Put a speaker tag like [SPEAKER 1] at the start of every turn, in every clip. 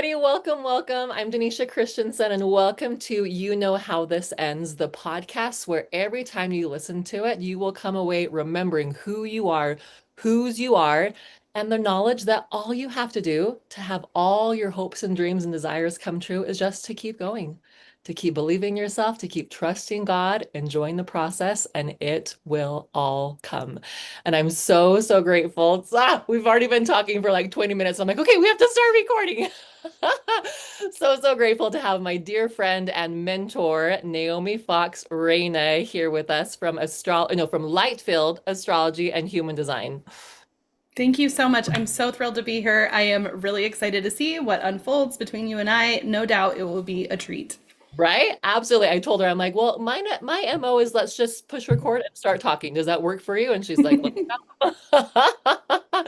[SPEAKER 1] everybody. Welcome, welcome. I'm Denisha Christensen, and welcome to You Know How This Ends, the podcast where every time you listen to it, you will come away remembering who you are, whose you are, and the knowledge that all you have to do to have all your hopes and dreams and desires come true is just to keep going, to keep believing yourself, to keep trusting God, enjoying the process, and it will all come. And I'm so grateful. We've already been talking for like 20 minutes. I'm like, okay, we have to start recording. So grateful to have my dear friend and mentor, Naomi Fox Reina, here with us from from Lightfield Astrology and Human Design.
[SPEAKER 2] Thank you so much. I'm so thrilled to be here. I am really excited to see what unfolds between you and I. No doubt it will be a treat.
[SPEAKER 1] Right? Absolutely. I told her, I'm like, well, my MO is let's just push record and start talking. Does that work for you? And she's like, let's go.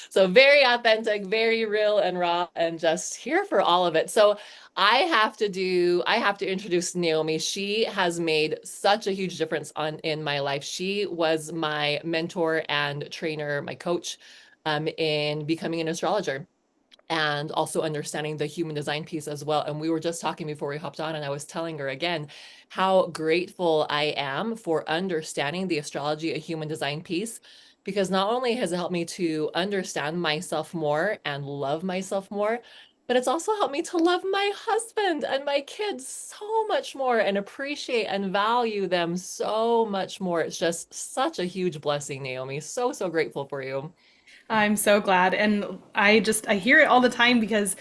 [SPEAKER 1] So very authentic, very real and raw, and just here for all of it. So I have to introduce Naomi. She has made such a huge difference in my life. She was my mentor and trainer, my coach, in becoming an astrologer and also understanding the human design piece as well. And we were just talking before we hopped on, and I was telling her again how grateful I am for understanding the astrology and human design piece, because not only has it helped me to understand myself more and love myself more, but it's also helped me to love my husband and my kids so much more and appreciate and value them so much more. It's just such a huge blessing, Naomi. So grateful for you.
[SPEAKER 2] I'm so glad. And I hear it all the time because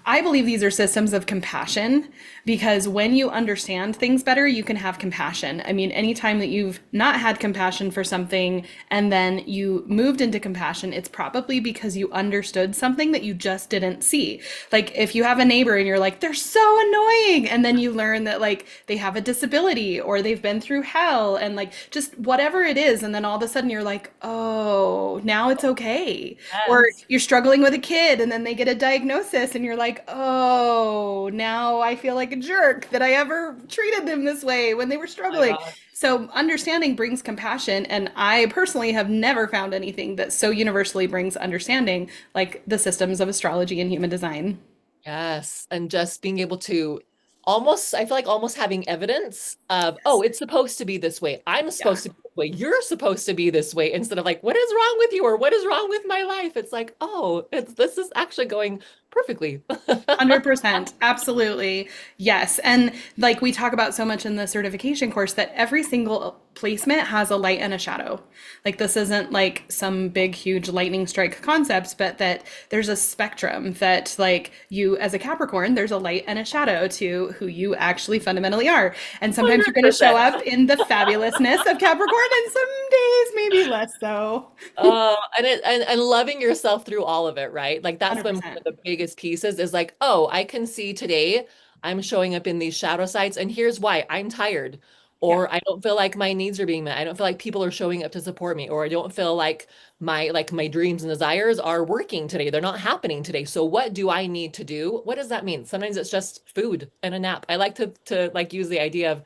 [SPEAKER 2] I believe these are systems of compassion because when you understand things better, you can have compassion. I mean, anytime that you've not had compassion for something and then you moved into compassion, it's probably because you understood something that you just didn't see. Like if you have a neighbor and you're like, they're so annoying. And then you learn that like they have a disability or they've been through hell and like just whatever it is. And then all of a sudden you're like, oh, now it's okay. Or
[SPEAKER 1] Yes.
[SPEAKER 2] you're struggling with a kid and then they get a diagnosis and you're like, oh, now I feel like a jerk that I ever treated them this way when they were
[SPEAKER 1] Oh my
[SPEAKER 2] struggling.
[SPEAKER 1] God.
[SPEAKER 2] So understanding brings compassion. And I personally have never found anything that so universally brings understanding like the systems of astrology and human design.
[SPEAKER 1] Yes. And just being able to I feel like almost having evidence of, oh,
[SPEAKER 2] Yes.
[SPEAKER 1] it's supposed to be this way. I'm
[SPEAKER 2] Yeah.
[SPEAKER 1] supposed to be this way. You're supposed to be this way. Instead of like, what is wrong with you? Or what is wrong with my life? It's like, oh, this is actually going perfectly.
[SPEAKER 2] 100%. Absolutely. Yes. And like we talk about so much in the certification course that every single placement has a light and a shadow. Like this isn't like some big, huge lightning strike concept, but that there's a spectrum that like you as a Capricorn, there's a light and a shadow to who you actually fundamentally are. And sometimes you're going to show
[SPEAKER 1] 100%.
[SPEAKER 2] up in the fabulousness of Capricorn and some days maybe less so.
[SPEAKER 1] And loving yourself through all of it, right? Like that's been one of
[SPEAKER 2] 100%.
[SPEAKER 1] the biggest pieces is like, oh, I can see today I'm showing up in these shadow sides, and here's why. I'm tired,
[SPEAKER 2] Yeah.
[SPEAKER 1] or I don't feel like my needs are being met. I don't feel like people are showing up to support me, or I don't feel like my dreams and desires are working today. They're not happening today. So what do I need to do? What does that mean? Sometimes it's just food and a nap. I like to like use the idea of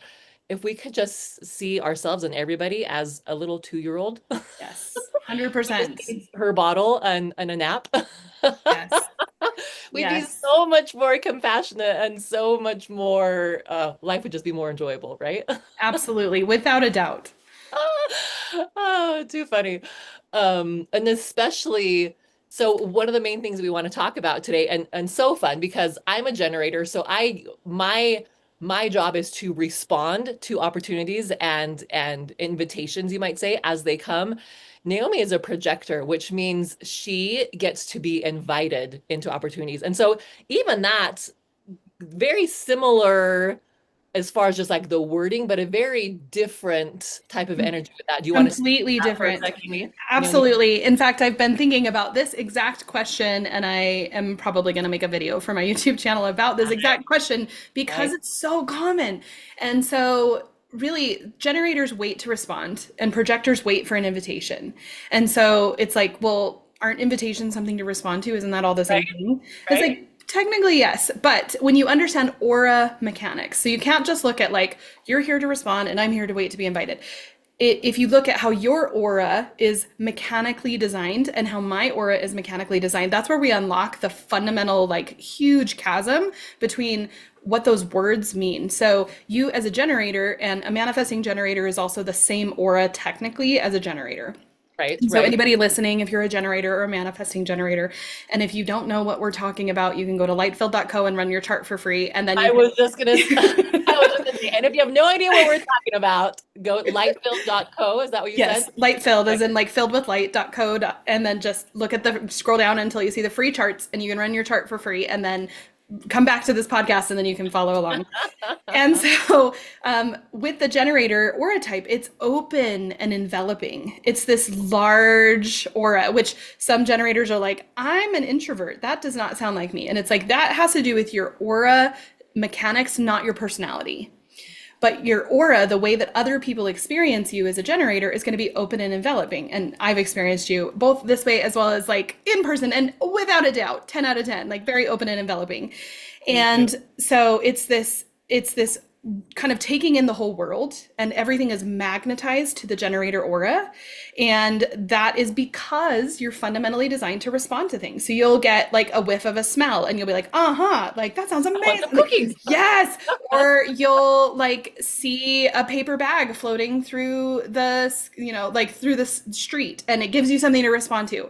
[SPEAKER 1] if we could just see ourselves and everybody as a little 2-year-old.
[SPEAKER 2] Yes.
[SPEAKER 1] Who just
[SPEAKER 2] 100%.
[SPEAKER 1] needs her bottle and a nap.
[SPEAKER 2] Yes.
[SPEAKER 1] We'd be
[SPEAKER 2] Yes.
[SPEAKER 1] so much more compassionate and so much more, life would just be more enjoyable, right?
[SPEAKER 2] Absolutely. Without a doubt.
[SPEAKER 1] Oh, too funny. And especially, so one of the main things we want to talk about today, and so fun because I'm a generator, so my job is to respond to opportunities and invitations, you might say, as they come. Naomi is a projector, which means she gets to be invited into opportunities. And so even that, very similar as far as just like the wording, but a very different type of energy with that. Do you want to speak to
[SPEAKER 2] Completely
[SPEAKER 1] that for a
[SPEAKER 2] different.
[SPEAKER 1] second, Naomi?
[SPEAKER 2] Absolutely. In fact, I've been thinking about this exact question, and I am probably going to make a video for my YouTube channel about this exact question because
[SPEAKER 1] Nice.
[SPEAKER 2] it's so common. And so, really, generators wait to respond, and projectors wait for an invitation. And so, it's like, well, aren't invitations something to respond to? Isn't that all the
[SPEAKER 1] Right,
[SPEAKER 2] same thing? It's
[SPEAKER 1] right.
[SPEAKER 2] like, technically, yes. But when you understand aura mechanics, so you can't just look at like, you're here to respond and I'm here to wait to be invited. if you look at how your aura is mechanically designed and how my aura is mechanically designed, that's where we unlock the fundamental, like, huge chasm between what those words mean. So, you as a generator and a manifesting generator is also the same aura technically as a generator.
[SPEAKER 1] Right,
[SPEAKER 2] And so,
[SPEAKER 1] right.
[SPEAKER 2] anybody listening, if you're a generator or a manifesting generator, and if you don't know what we're talking about, you can go to lightfield.co and run your chart for free. And then you
[SPEAKER 1] I
[SPEAKER 2] can
[SPEAKER 1] was just gonna, I was just gonna say, and if you have no idea what we're talking about, go lightfield.co. Is that what you said?
[SPEAKER 2] Yes, light filled
[SPEAKER 1] Right.
[SPEAKER 2] as in like filled with light.co, and then just look at the scroll down until you see the free charts and you can run your chart for free and then come back to this podcast and then you can follow along. And so, with the generator aura type, it's open and enveloping. It's this large aura, which some generators are like, I'm an introvert. That does not sound like me. And it's like, that has to do with your aura mechanics, not your personality. But your aura, the way that other people experience you as a generator, is going to be open and enveloping. And I've experienced you both this way as well as like in person, and without a doubt, 10 out of 10, like very open and enveloping.
[SPEAKER 1] Thank you.
[SPEAKER 2] And so it's this kind of taking in the whole world, and everything is magnetized to the generator aura. And that is because you're fundamentally designed to respond to things. So you'll get like a whiff of a smell and you'll be like, uh-huh, like that sounds
[SPEAKER 1] I want some
[SPEAKER 2] amazing.
[SPEAKER 1] cookies.
[SPEAKER 2] Yes. Or you'll like see a paper bag floating through the, like through the street, and it gives you something to respond to.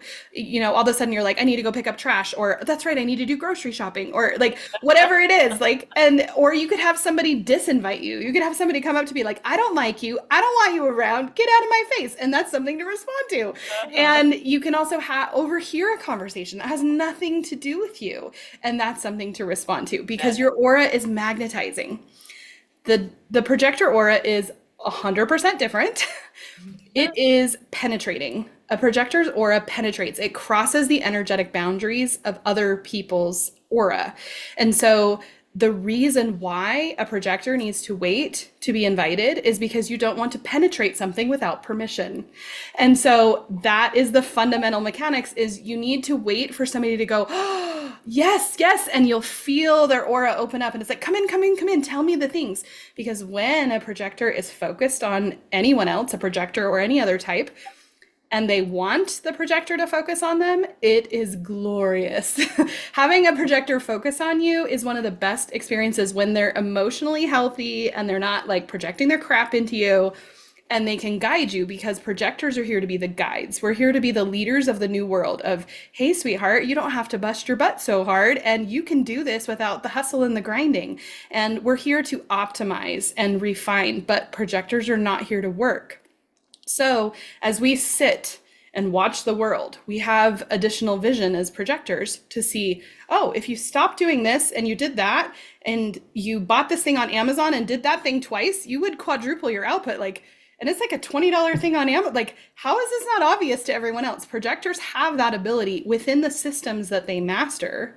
[SPEAKER 2] All of a sudden you're like, I need to go pick up trash, or that's right, I need to do grocery shopping, or like whatever it is. Like, and, or you could have somebody disinvite you. You could have somebody come up to be like, I don't like you. I don't want you around. Get out of my face. And that's something to respond to.
[SPEAKER 1] Uh-huh.
[SPEAKER 2] And you can also overhear a conversation that has nothing to do with you. And that's something to respond to because your aura is magnetizing. The projector aura is 100% different. It is penetrating. A projector's aura penetrates. It crosses the energetic boundaries of other people's aura. And so the reason why a projector needs to wait to be invited is because you don't want to penetrate something without permission. And so that is the fundamental mechanics, is you need to wait for somebody to go, oh, yes, yes, and you'll feel their aura open up and it's like, come in, come in, come in, tell me the things. Because when a projector is focused on anyone else, a projector or any other type, and they want the projector to focus on them, it is glorious. Having a projector focus on you is one of the best experiences when they're emotionally healthy and they're not like projecting their crap into you, and they can guide you, because projectors are here to be the guides. We're here to be the leaders of the new world of, hey, sweetheart, you don't have to bust your butt so hard, and you can do this without the hustle and the grinding. And we're here to optimize and refine, but projectors are not here to work. So, as we sit and watch the world, we have additional vision as projectors to see, oh, if you stop doing this and you did that, and you bought this thing on Amazon and did that thing twice, you would quadruple your output. Like, and it's like a $20 thing on Amazon. Like, how is this not obvious to everyone else? Projectors have that ability within the systems that they master.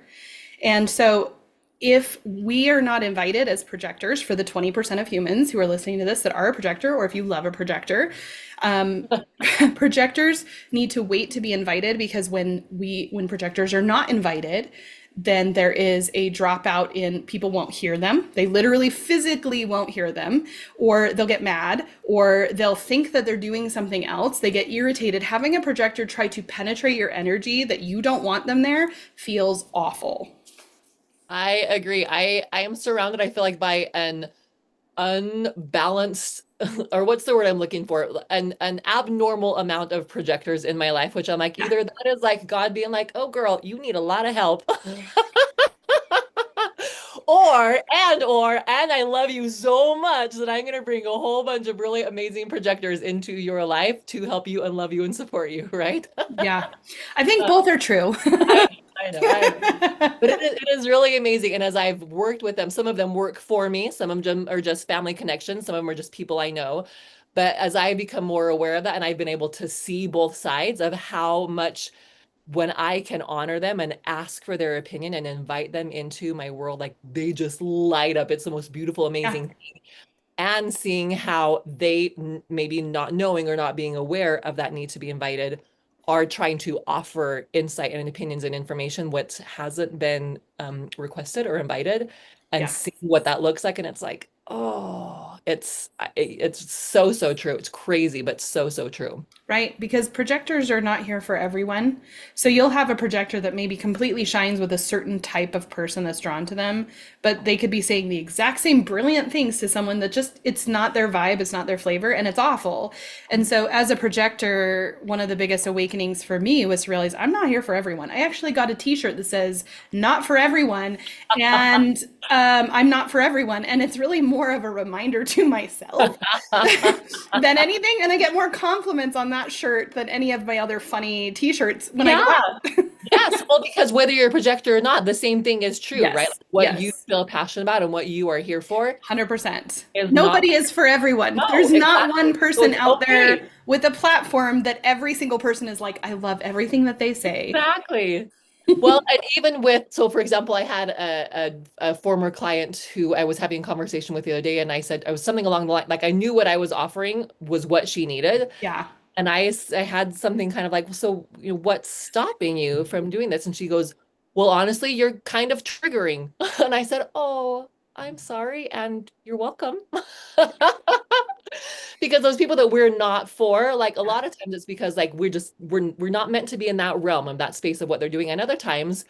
[SPEAKER 2] And so, if we are not invited as projectors, for the 20% of humans who are listening to this that are a projector, or if you love a projector, um, projectors need to wait to be invited, because when projectors are not invited, then there is a dropout in, people won't hear them. They literally physically won't hear them, or they'll get mad, or they'll think that they're doing something else. They get irritated. Having a projector try to penetrate your energy that you don't want them there feels awful.
[SPEAKER 1] I agree. I am surrounded, I feel like, by an unbalanced, or what's the word I'm looking for? An abnormal amount of projectors in my life, which I'm like,
[SPEAKER 2] Yeah.
[SPEAKER 1] either that is like God being like, oh girl, you need a lot of help. And I love you so much that I'm gonna bring a whole bunch of really amazing projectors into your life to help you and love you and support you, right?
[SPEAKER 2] Yeah. I think both are true.
[SPEAKER 1] I I know, I know. But it is really amazing. And as I've worked with them, some of them work for me, some of them are just family connections, some of them are just people I know. But as I become more aware of that, and I've been able to see both sides of how much, when I can honor them and ask for their opinion and invite them into my world, like they just light up. It's the most beautiful,
[SPEAKER 2] Yeah.
[SPEAKER 1] amazing, and seeing how they, maybe not knowing or not being aware of that need to be invited, are trying to offer insight and opinions and information what hasn't been requested or invited, and
[SPEAKER 2] Yeah.
[SPEAKER 1] seeing what that looks like. And it's like, oh, It's so, so true. It's crazy, but so, so true.
[SPEAKER 2] Right? Because projectors are not here for everyone. So you'll have a projector that maybe completely shines with a certain type of person that's drawn to them, but they could be saying the exact same brilliant things to someone that just, it's not their vibe, it's not their flavor, and it's awful. And so as a projector, one of the biggest awakenings for me was to realize I'm not here for everyone. I actually got a t-shirt that says, not for everyone. And I'm not for everyone. And it's really more of a reminder to myself than anything. And I get more compliments on that shirt than any of my other funny t-shirts when I go
[SPEAKER 1] Yeah.
[SPEAKER 2] out.
[SPEAKER 1] Yes. Well, because whether you're a projector or not, the same thing is true, right? Like
[SPEAKER 2] Yes,
[SPEAKER 1] what you
[SPEAKER 2] yes,
[SPEAKER 1] feel passionate about and what you are here for
[SPEAKER 2] 100%.
[SPEAKER 1] is not,
[SPEAKER 2] Nobody is for everyone.
[SPEAKER 1] no,
[SPEAKER 2] There's not
[SPEAKER 1] exactly.
[SPEAKER 2] one
[SPEAKER 1] So
[SPEAKER 2] person
[SPEAKER 1] it's
[SPEAKER 2] out there
[SPEAKER 1] okay.
[SPEAKER 2] with a platform that every single person is like, I love everything that they say.
[SPEAKER 1] Exactly. Well, and even with, so for example, I had a former client who I was having a conversation with the other day, and I said, I was something along the line, like I knew what I was offering was what she needed.
[SPEAKER 2] Yeah.
[SPEAKER 1] And I had something kind of like, so, what's stopping you from doing this? And she goes, well, honestly, you're kind of triggering. And I said, oh, I'm sorry, and you're welcome. Because those people that we're not for, like a lot of times it's because like we're not meant to be in that realm of that space of what they're doing. And other times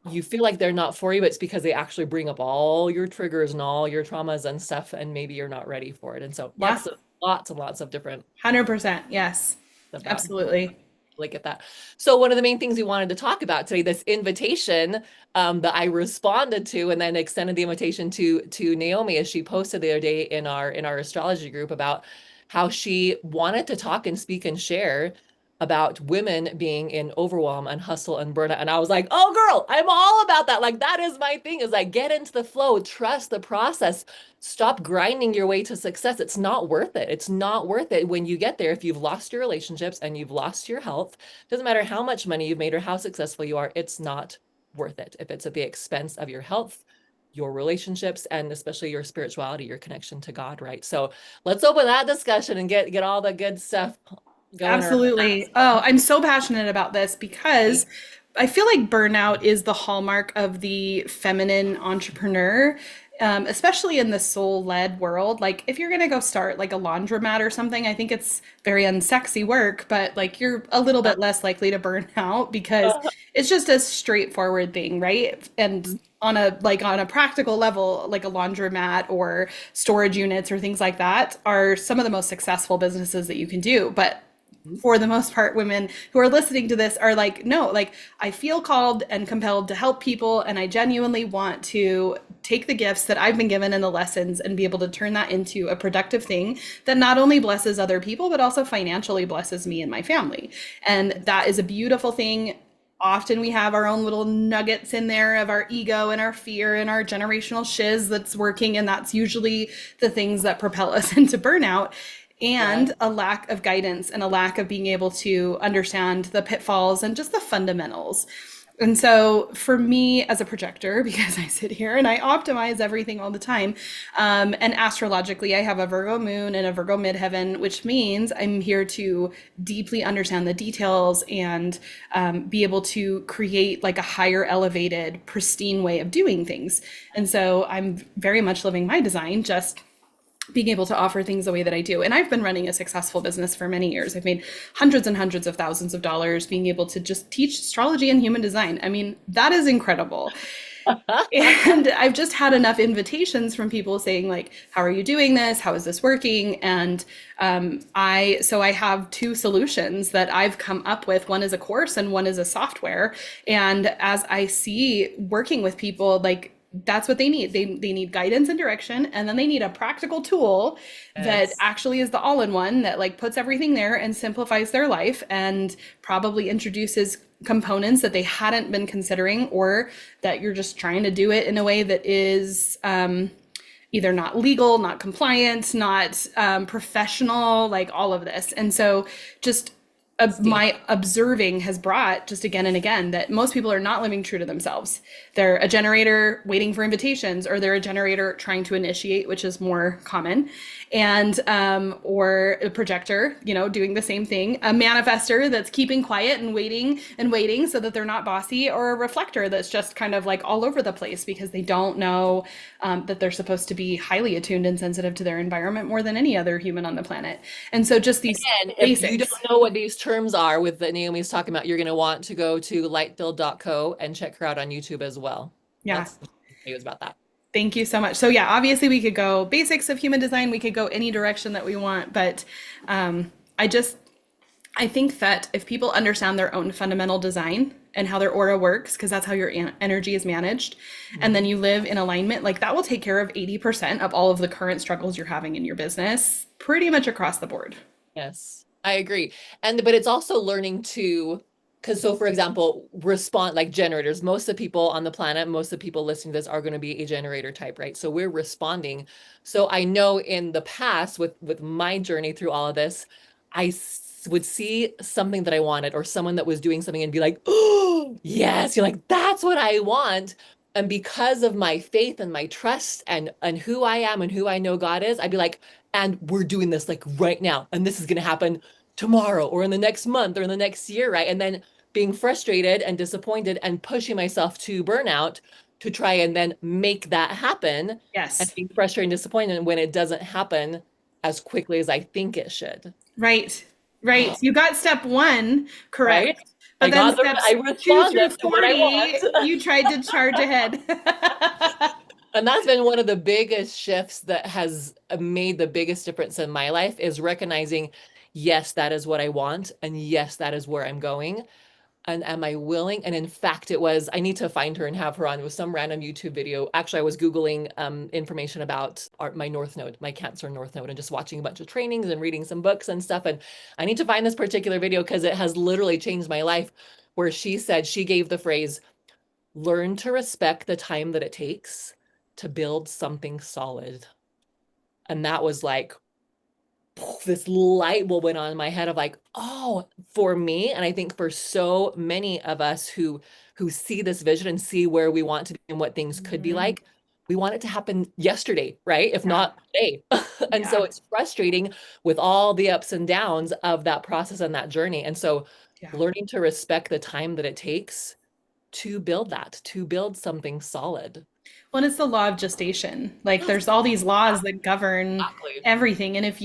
[SPEAKER 1] you feel like they're not for you, but it's because they actually bring up all your triggers and all your traumas and stuff, and maybe you're not ready for it. And so
[SPEAKER 2] Yeah.
[SPEAKER 1] lots and lots of different
[SPEAKER 2] 100%. Yes.
[SPEAKER 1] of that.
[SPEAKER 2] Absolutely.
[SPEAKER 1] Like at that. So one of the main things we wanted to talk about today, this invitation that I responded to and then extended the invitation to Naomi as she posted the other day in our astrology group about how she wanted to talk and speak and share about women being in overwhelm and hustle and burnout. And I was like, oh girl, I'm all about that. Like that is my thing, is like get into the flow, trust the process, stop grinding your way to success. It's not worth it. It's not worth it when you get there. If you've lost your relationships and you've lost your health, doesn't matter how much money you've made or how successful you are, it's not worth it. If it's at the expense of your health, your relationships, and especially your spirituality, your connection to God, right? So let's open that discussion and get all the good stuff going around
[SPEAKER 2] Absolutely. Oh, I'm so passionate about this
[SPEAKER 1] that.
[SPEAKER 2] because I feel like burnout is the hallmark of the feminine entrepreneur, especially in the soul-led world. Like, if you're gonna go start like a laundromat or something, I think it's very unsexy work, but like you're a little bit less likely to burn out because it's just a straightforward thing, right? And on a practical level, like a laundromat or storage units or things like that are some of the most successful businesses that you can do. But for the most part, women who are listening to this are like, no, like I feel called and compelled to help people, and I genuinely want to take the gifts that I've been given and the lessons and be able to turn that into a productive thing that not only blesses other people, but also financially blesses me and my family. And that is a beautiful thing. Often we have our own little nuggets in there of our ego and our fear and our generational shiz that's working, and that's usually the things that propel us into burnout,
[SPEAKER 1] Yeah.
[SPEAKER 2] and a lack of guidance and a lack of being able to understand the pitfalls and just the fundamentals. And so for me as a projector, because I sit here and I optimize everything all the time, and astrologically, I have a Virgo moon and a Virgo midheaven, which means I'm here to deeply understand the details and be able to create like a higher elevated, pristine way of doing things. And so I'm very much living my design, just being able to offer things the way that I do. And I've been running a successful business for many years. I've made hundreds and hundreds of thousands of dollars being able to just teach astrology and human design. I mean, that is incredible. And I've just had enough invitations from people saying like, how are you doing this? How is this working? And I have two solutions that I've come up with. One is a course and one is a software. And as I see working with people, like that's what they need. They need guidance and direction, and then they need a practical tool that
[SPEAKER 1] Yes.
[SPEAKER 2] actually is the all-in-one that like puts everything there and simplifies their life and probably introduces components that they hadn't been considering, or that you're just trying to do it in a way that is either not legal, not compliant, not professional, like all of this. And so just
[SPEAKER 1] Stay.
[SPEAKER 2] my observing has brought just again and again that most people are not living true to themselves. They're a generator waiting for invitations, or they're a generator trying to initiate, which is more common, and or a projector, doing the same thing. A manifester that's keeping quiet and waiting so that they're not bossy, or a reflector that's just kind of like all over the place because they don't know that they're supposed to be highly attuned and sensitive to their environment more than any other human on the planet. And so just these
[SPEAKER 1] And if you
[SPEAKER 2] basics.
[SPEAKER 1] don't know what these terms are with that Naomi's talking about, you're going to want to go to lightfield.co and check her out on YouTube as well.
[SPEAKER 2] Yeah.
[SPEAKER 1] That's what she was about that.
[SPEAKER 2] Thank you so much. So yeah, obviously we could go basics of human design. We could go any direction that we want, but um, I just I think that if people understand their own fundamental design and how their aura works, because that's how your energy is managed, and then
[SPEAKER 1] Mhm.
[SPEAKER 2] you live in alignment, like that will take care of 80% of all of the current struggles you're having in your business, pretty much across the board.
[SPEAKER 1] Yes, I agree. And but it's also learning to, because so for example, respond like generators. Most of the people on the planet, most of the people listening to this are going to be a generator type, right? So we're responding. So I know in the past with my journey through all of this, would see something that I wanted or someone that was doing something and be like, "Oh, yes, you're like, that's what I want." And because of my faith and my trust and who I am and who I know God is, I'd be like, and we're doing this like right now, and this is going to happen tomorrow or in the next month or in the next year, right? And then being frustrated and disappointed and pushing myself to burnout to try and then make that happen, and
[SPEAKER 2] Yes.
[SPEAKER 1] being frustrated and disappointed when it doesn't happen as quickly as I think it should.
[SPEAKER 2] Right. Right. You got step one correct,
[SPEAKER 1] Right?
[SPEAKER 2] but then
[SPEAKER 1] I
[SPEAKER 2] steps two through
[SPEAKER 1] responded to what I
[SPEAKER 2] 40,
[SPEAKER 1] want.
[SPEAKER 2] you tried to charge ahead.
[SPEAKER 1] And that's been one of the biggest shifts that has made the biggest difference in my life is recognizing, yes, that is what I want. And yes, that is where I'm going. And am I willing? And in fact, I need to find her and have her on with some random YouTube video. Actually, I was Googling information about my North Node, my Cancer North Node, and just watching a bunch of trainings and reading some books and stuff. And I need to find this particular video because it has literally changed my life, where she said she gave the phrase, learn to respect the time that it takes to build something solid. And that was like this light bulb went on in my head of like, oh, for me, and I think for so many of us who see this vision and see where we want to be and what things could be
[SPEAKER 2] Mhm.
[SPEAKER 1] like, we want it to happen yesterday, right? If
[SPEAKER 2] Yeah.
[SPEAKER 1] not today. And so
[SPEAKER 2] Yeah.
[SPEAKER 1] it's frustrating with all the ups and downs of that process and that journey. And so
[SPEAKER 2] Yeah.
[SPEAKER 1] learning to respect the time that it takes to build that, to build something solid.
[SPEAKER 2] Well, and it's the law of gestation. Like there's all these laws that govern
[SPEAKER 1] Exactly.
[SPEAKER 2] everything. And if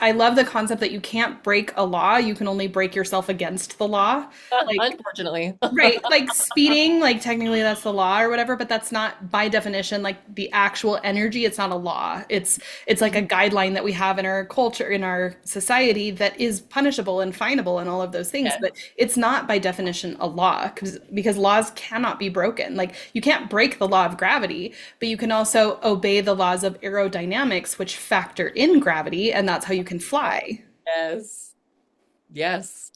[SPEAKER 2] I love the concept that you can't break a law, you can only break yourself against the law. Like
[SPEAKER 1] Unfortunately.
[SPEAKER 2] right, like speeding, like technically that's the law or whatever, but that's not by definition like the actual energy. It's not a law. It's like a guideline that we have in our culture, in our society that is punishable and finable and all of those things,
[SPEAKER 1] Yes.
[SPEAKER 2] but it's not by definition a law because laws cannot be broken. Like you can't break the law of gravity, but you can also obey the laws of aerodynamics, which factor in gravity, and that's how you can fly.
[SPEAKER 1] Yes. Yes.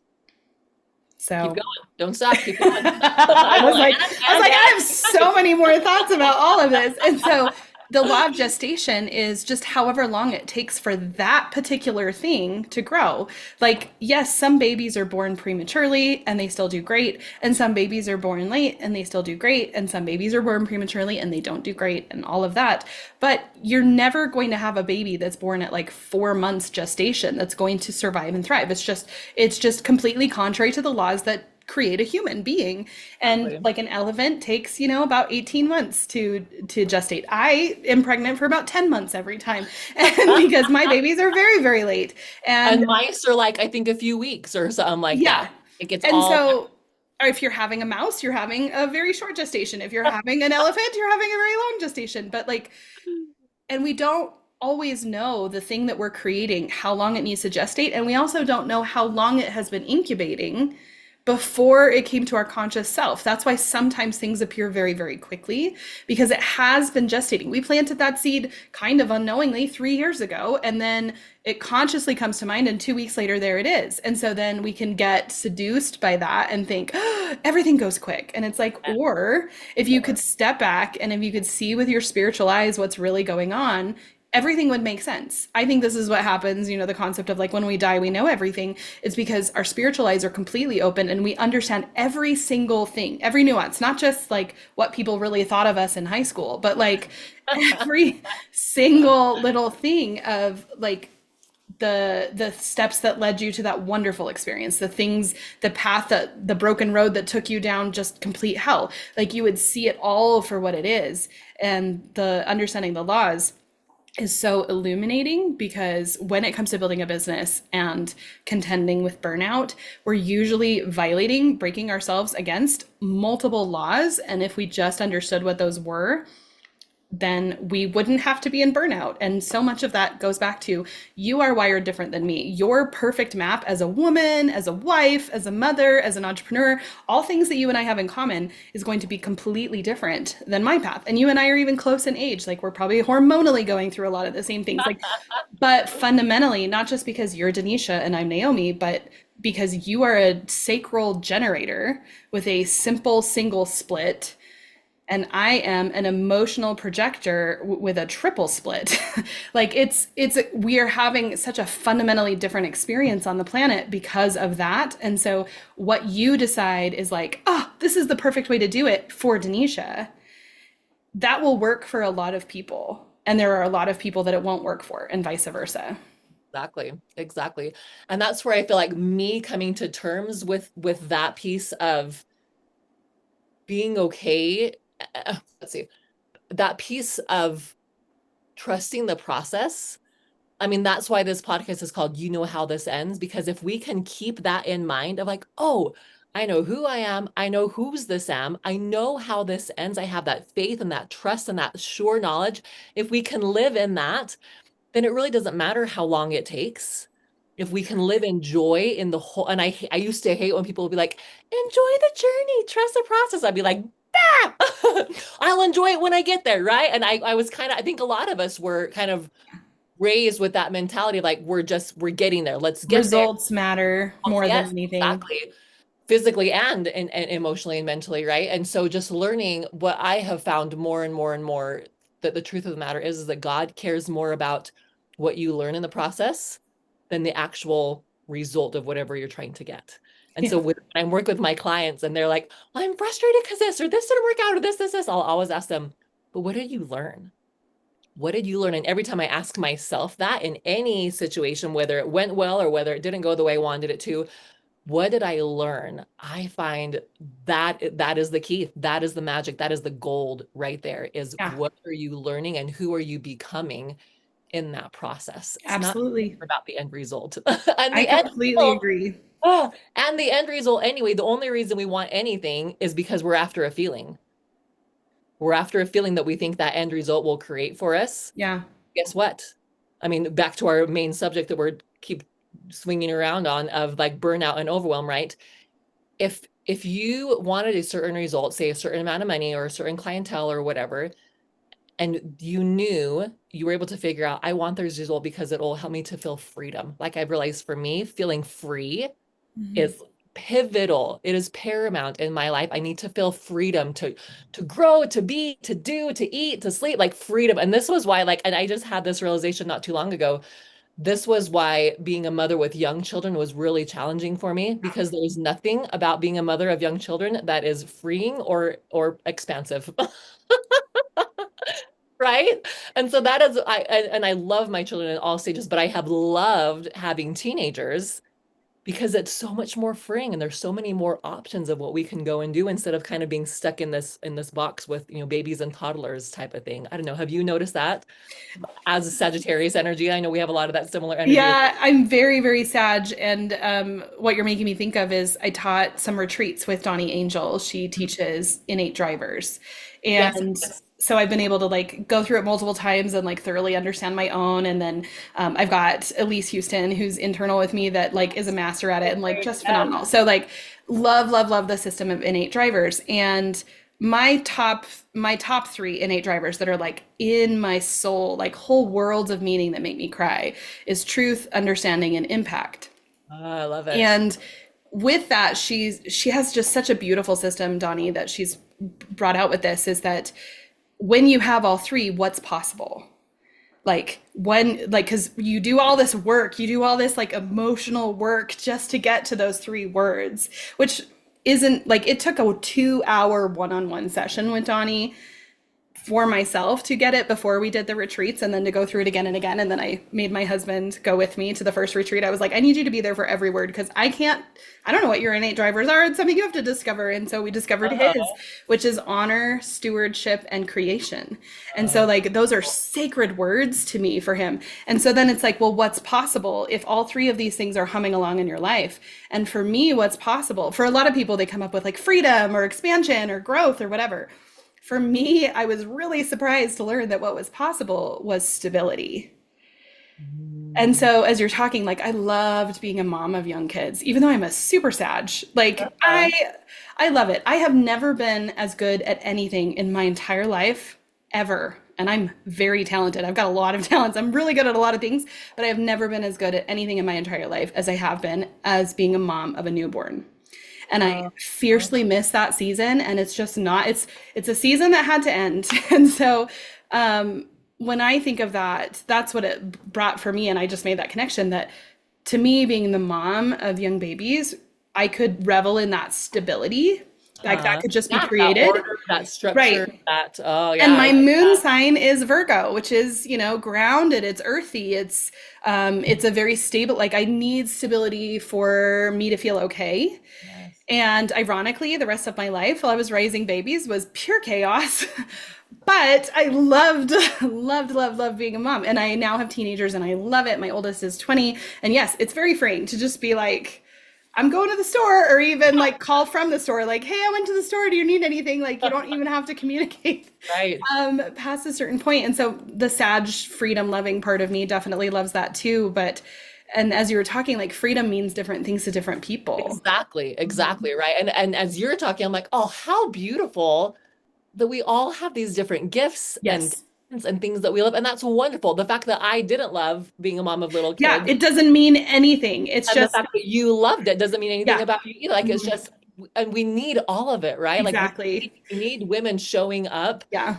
[SPEAKER 1] Keep
[SPEAKER 2] So
[SPEAKER 1] going. Don't stop. Keep going.
[SPEAKER 2] I
[SPEAKER 1] I'm
[SPEAKER 2] was
[SPEAKER 1] like,
[SPEAKER 2] like, I have so many more thoughts about all of this. And so the law of gestation is just however long it takes for that particular thing to grow. Like, yes, some babies are born prematurely and they still do great, and some babies are born late and they still do great, and some babies are born prematurely and they don't do great, and all of that. But you're never going to have a baby that's born at like 4 months gestation that's going to survive and thrive. It's just completely contrary to the laws that create a human being. And
[SPEAKER 1] exactly.
[SPEAKER 2] like an elephant takes, about 18 months to gestate. I am pregnant for about 10 months every time. And because my babies are very, very late. And
[SPEAKER 1] And mice are like, I think a few weeks or something like that.
[SPEAKER 2] yeah.
[SPEAKER 1] It gets
[SPEAKER 2] And
[SPEAKER 1] all,
[SPEAKER 2] so or if you're having a mouse, you're having a very short gestation. If you're having an elephant, you're having a very long gestation. But like, and we don't always know the thing that we're creating, how long it needs to gestate. And we also don't know how long it has been incubating before it came to our conscious self. That's why sometimes things appear very, very quickly because it has been gestating. We planted that seed kind of unknowingly 3 years ago, and then it consciously comes to mind, and 2 weeks later, there it is. And so then we can get seduced by that and think, oh, everything goes quick. And it's like, or if you could
[SPEAKER 1] or
[SPEAKER 2] step back and if you could see with your spiritual eyes what's really going on, everything would make sense. I think this is what happens, the concept of like when we die, we know everything. It's because our spiritual eyes are completely open and we understand every single thing, every nuance, not just like what people really thought of us in high school, but like every single little thing of like the steps that led you to that wonderful experience, the things, the path, that the broken road that took you down just complete hell. Like you would see it all for what it is. And the understanding the laws is so illuminating, because when it comes to building a business and contending with burnout, we're usually violating, breaking ourselves against multiple laws. And if we just understood what those were, then we wouldn't have to be in burnout. And so much of that goes back to, you are wired different than me. Your perfect map as a woman, as a wife, as a mother, as an entrepreneur, all things that you and I have in common is going to be completely different than my path. And you and I are even close in age. Like we're probably hormonally going through a lot of the same things. Like, but fundamentally, not just because you're Denisha and I'm Naomi, but because you are a sacral generator with a simple single split, and I am an emotional projector with a triple split. Like we are having such a fundamentally different experience on the planet because of that. And so what you decide is like, oh, this is the perfect way to do it for Denisha. That will work for a lot of people. And there are a lot of people that it won't work for, and vice versa.
[SPEAKER 1] Exactly. Exactly. And that's where I feel like me coming to terms with that piece of being okay. Let's see, that piece of trusting the process. I mean, that's why this podcast is called You Know How This Ends, because if we can keep that in mind of like, oh, I know who I am, I know whose this am, I know how this ends, I have that faith and that trust and that sure knowledge. If we can live in that, then it really doesn't matter how long it takes. If we can live in joy in the whole, and I used to hate when people would be like, enjoy the journey, trust the process. I'd be like, bah! I'll enjoy it when I get there, right? And I was kind of, I think a lot of us were kind of raised with that mentality of like, we're getting there. Let's get there.
[SPEAKER 2] Results matter more than
[SPEAKER 1] Yes,
[SPEAKER 2] anything.
[SPEAKER 1] exactly, physically and emotionally and mentally, right? And so just learning, what I have found more and more and more, that the truth of the matter is that God cares more about what you learn in the process than the actual result of whatever you're trying to get. And
[SPEAKER 2] Yeah.
[SPEAKER 1] so when I work with my clients and they're like, well, I'm frustrated because this or this didn't work out or this, I'll always ask them, but what did you learn? What did you learn? And every time I ask myself that in any situation, whether it went well or whether it didn't go the way I wanted it to, what did I learn? I find that that is the key. That is the magic. That is the gold right there, is
[SPEAKER 2] Yeah,
[SPEAKER 1] what are you learning and who are you becoming in that process? It's not
[SPEAKER 2] absolutely.
[SPEAKER 1] about the end result. And
[SPEAKER 2] I
[SPEAKER 1] the end
[SPEAKER 2] completely
[SPEAKER 1] result,
[SPEAKER 2] agree.
[SPEAKER 1] oh, and the end result anyway, the only reason we want anything is because we're after a feeling. We're after a feeling that we think that end result will create for us.
[SPEAKER 2] Yeah.
[SPEAKER 1] Guess what? I mean, back to our main subject that we're keep swinging around on of like burnout and overwhelm, right? If you wanted a certain result, say a certain amount of money or a certain clientele or whatever, and you knew, you were able to figure out, I want this result because it will help me to feel freedom. Like I've realized for me, feeling free
[SPEAKER 2] Mhm.
[SPEAKER 1] is pivotal. It is paramount in my life. I need to feel freedom to grow, to be, to do, to eat, to sleep, like freedom. And this was why, like, and I just had this realization not too long ago. This was why being a mother with young children was really challenging for me, because there is nothing about being a mother of young children that is freeing or expansive. Right? And so that is and I love my children in all stages, but I have loved having teenagers because it's so much more freeing and there's so many more options of what we can go and do instead of kind of being stuck in this box with, babies and toddlers type of thing. I don't know. Have you noticed that as a Sagittarius energy? I know we have a lot of that similar energy.
[SPEAKER 2] Yeah, I'm very, very Sag. And what you're making me think of is I taught some retreats with Donnie Angel. She teaches innate drivers.
[SPEAKER 1] Yes.
[SPEAKER 2] And
[SPEAKER 1] Yes.
[SPEAKER 2] so I've been able to like go through it multiple times and like thoroughly understand my own. And then I've got Elise Houston, who's internal with me, that like is a master at it and like just
[SPEAKER 1] Yes.
[SPEAKER 2] phenomenal. So like love, love, love the system of innate drivers. And my top three innate drivers that are like in my soul, like whole worlds of meaning that make me cry, is truth, understanding, and impact.
[SPEAKER 1] I love it.
[SPEAKER 2] And with that, she has just such a beautiful system, Donnie, that she's brought out with this, is that when you have all three, what's possible? Like when, like, because you do all this work, you do all this like emotional work just to get to those three words, which isn't like it took a 2 hour one-on-one session with Donnie for myself to get it before we did the retreats and then to go through it again and again. And then I made my husband go with me to the first retreat. I was like, I need you to be there for every word because I don't know what your innate drivers are. It's something you have to discover. And so we discovered his,
[SPEAKER 1] Uh-huh.
[SPEAKER 2] which is honor, stewardship, and creation. And so, like, those are sacred words to me for him. And so then it's like, well, what's possible if all three of these things are humming along in your life? And for me, what's possible? For a lot of people, they come up with like freedom or expansion or growth or whatever. For me, I was really surprised to learn that what was possible was stability. And
[SPEAKER 1] Mm.
[SPEAKER 2] so as you're talking, like I loved being a mom of young kids, even though I'm a super sag. Like
[SPEAKER 1] Uh-huh.
[SPEAKER 2] I love it. I have never been as good at anything in my entire life ever. And I'm very talented. I've got a lot of talents. I'm really good at a lot of things, but I have never been as good at anything in my entire life as I have been as being a mom of a newborn. And I
[SPEAKER 1] Uh-huh.
[SPEAKER 2] fiercely miss that season, and it's just not it's a season that had to end. And so when I think of that, that's what it brought for me. And I just made that connection that to me, being the mom of young babies, I could revel in that stability. Like that
[SPEAKER 1] Uh-huh.
[SPEAKER 2] could just be
[SPEAKER 1] Yeah, that
[SPEAKER 2] created.
[SPEAKER 1] order, that structure,
[SPEAKER 2] Right.
[SPEAKER 1] that, oh
[SPEAKER 2] And
[SPEAKER 1] yeah, I
[SPEAKER 2] my
[SPEAKER 1] like
[SPEAKER 2] moon
[SPEAKER 1] that.
[SPEAKER 2] sign is Virgo, which is, grounded, it's earthy, it's a very stable, like I need stability for me to feel okay.
[SPEAKER 1] Yes.
[SPEAKER 2] And ironically, the rest of my life while I was raising babies was pure chaos. But I loved, loved being a mom. And I now have teenagers and I love it. My oldest is 20. And yes, it's very freeing to just be like, I'm going to the store, or even like call from the store, like, hey, I went to the store. Do you need anything? Like, you don't even have to communicate
[SPEAKER 1] Right.
[SPEAKER 2] past a certain point. And so the Sag freedom loving part of me definitely loves that too. And as you were talking, like freedom means different things to different people.
[SPEAKER 1] Exactly, exactly, right. And as you're talking, I'm like, oh, how beautiful that we all have these different gifts and
[SPEAKER 2] Yes.
[SPEAKER 1] talents and things that we love. And that's wonderful. The fact that I didn't love being a mom of little
[SPEAKER 2] Yeah,
[SPEAKER 1] kids
[SPEAKER 2] it doesn't mean anything. It's
[SPEAKER 1] and the
[SPEAKER 2] just,
[SPEAKER 1] fact that you loved it doesn't mean anything
[SPEAKER 2] yeah,
[SPEAKER 1] about you either. Like it's
[SPEAKER 2] mhm,
[SPEAKER 1] just, and we need all of it, right? Like
[SPEAKER 2] exactly.
[SPEAKER 1] we need women showing up
[SPEAKER 2] Yeah.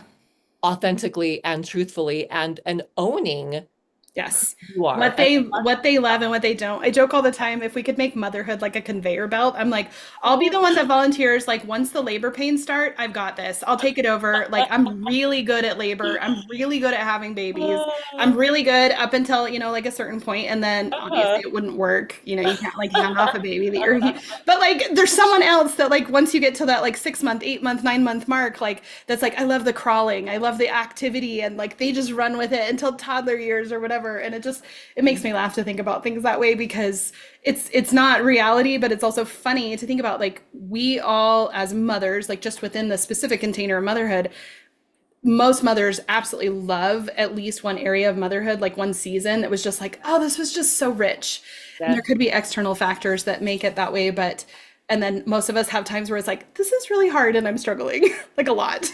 [SPEAKER 1] authentically and truthfully and owning
[SPEAKER 2] Yes.
[SPEAKER 1] who you are.
[SPEAKER 2] What
[SPEAKER 1] And
[SPEAKER 2] they what they love and what they don't. I joke all the time, if we could make motherhood like a conveyor belt, I'm like, I'll be the one that volunteers. Like once the labor pains start, I've got this. I'll take it over. Like I'm really good at labor. I'm really good at having babies. I'm really good up until, like a certain point, and then obviously
[SPEAKER 1] uh-huh.
[SPEAKER 2] it wouldn't work. You can't like hand off a baby that you're but like there's someone else that like once you get to that like 6 month, 8 month, 9 month mark, like that's like I love the crawling, I love the activity, and like they just run with it until toddler years or whatever. And it makes me laugh to think about things that way because it's not reality, but it's also funny to think about like we all as mothers, like just within the specific container of motherhood, most mothers absolutely love at least one area of motherhood, like one season that was just like, oh, this was just so rich. And there
[SPEAKER 1] Yes.
[SPEAKER 2] could be external factors that make it that way, but and then most of us have times where it's like, this is really hard and I'm struggling like a lot.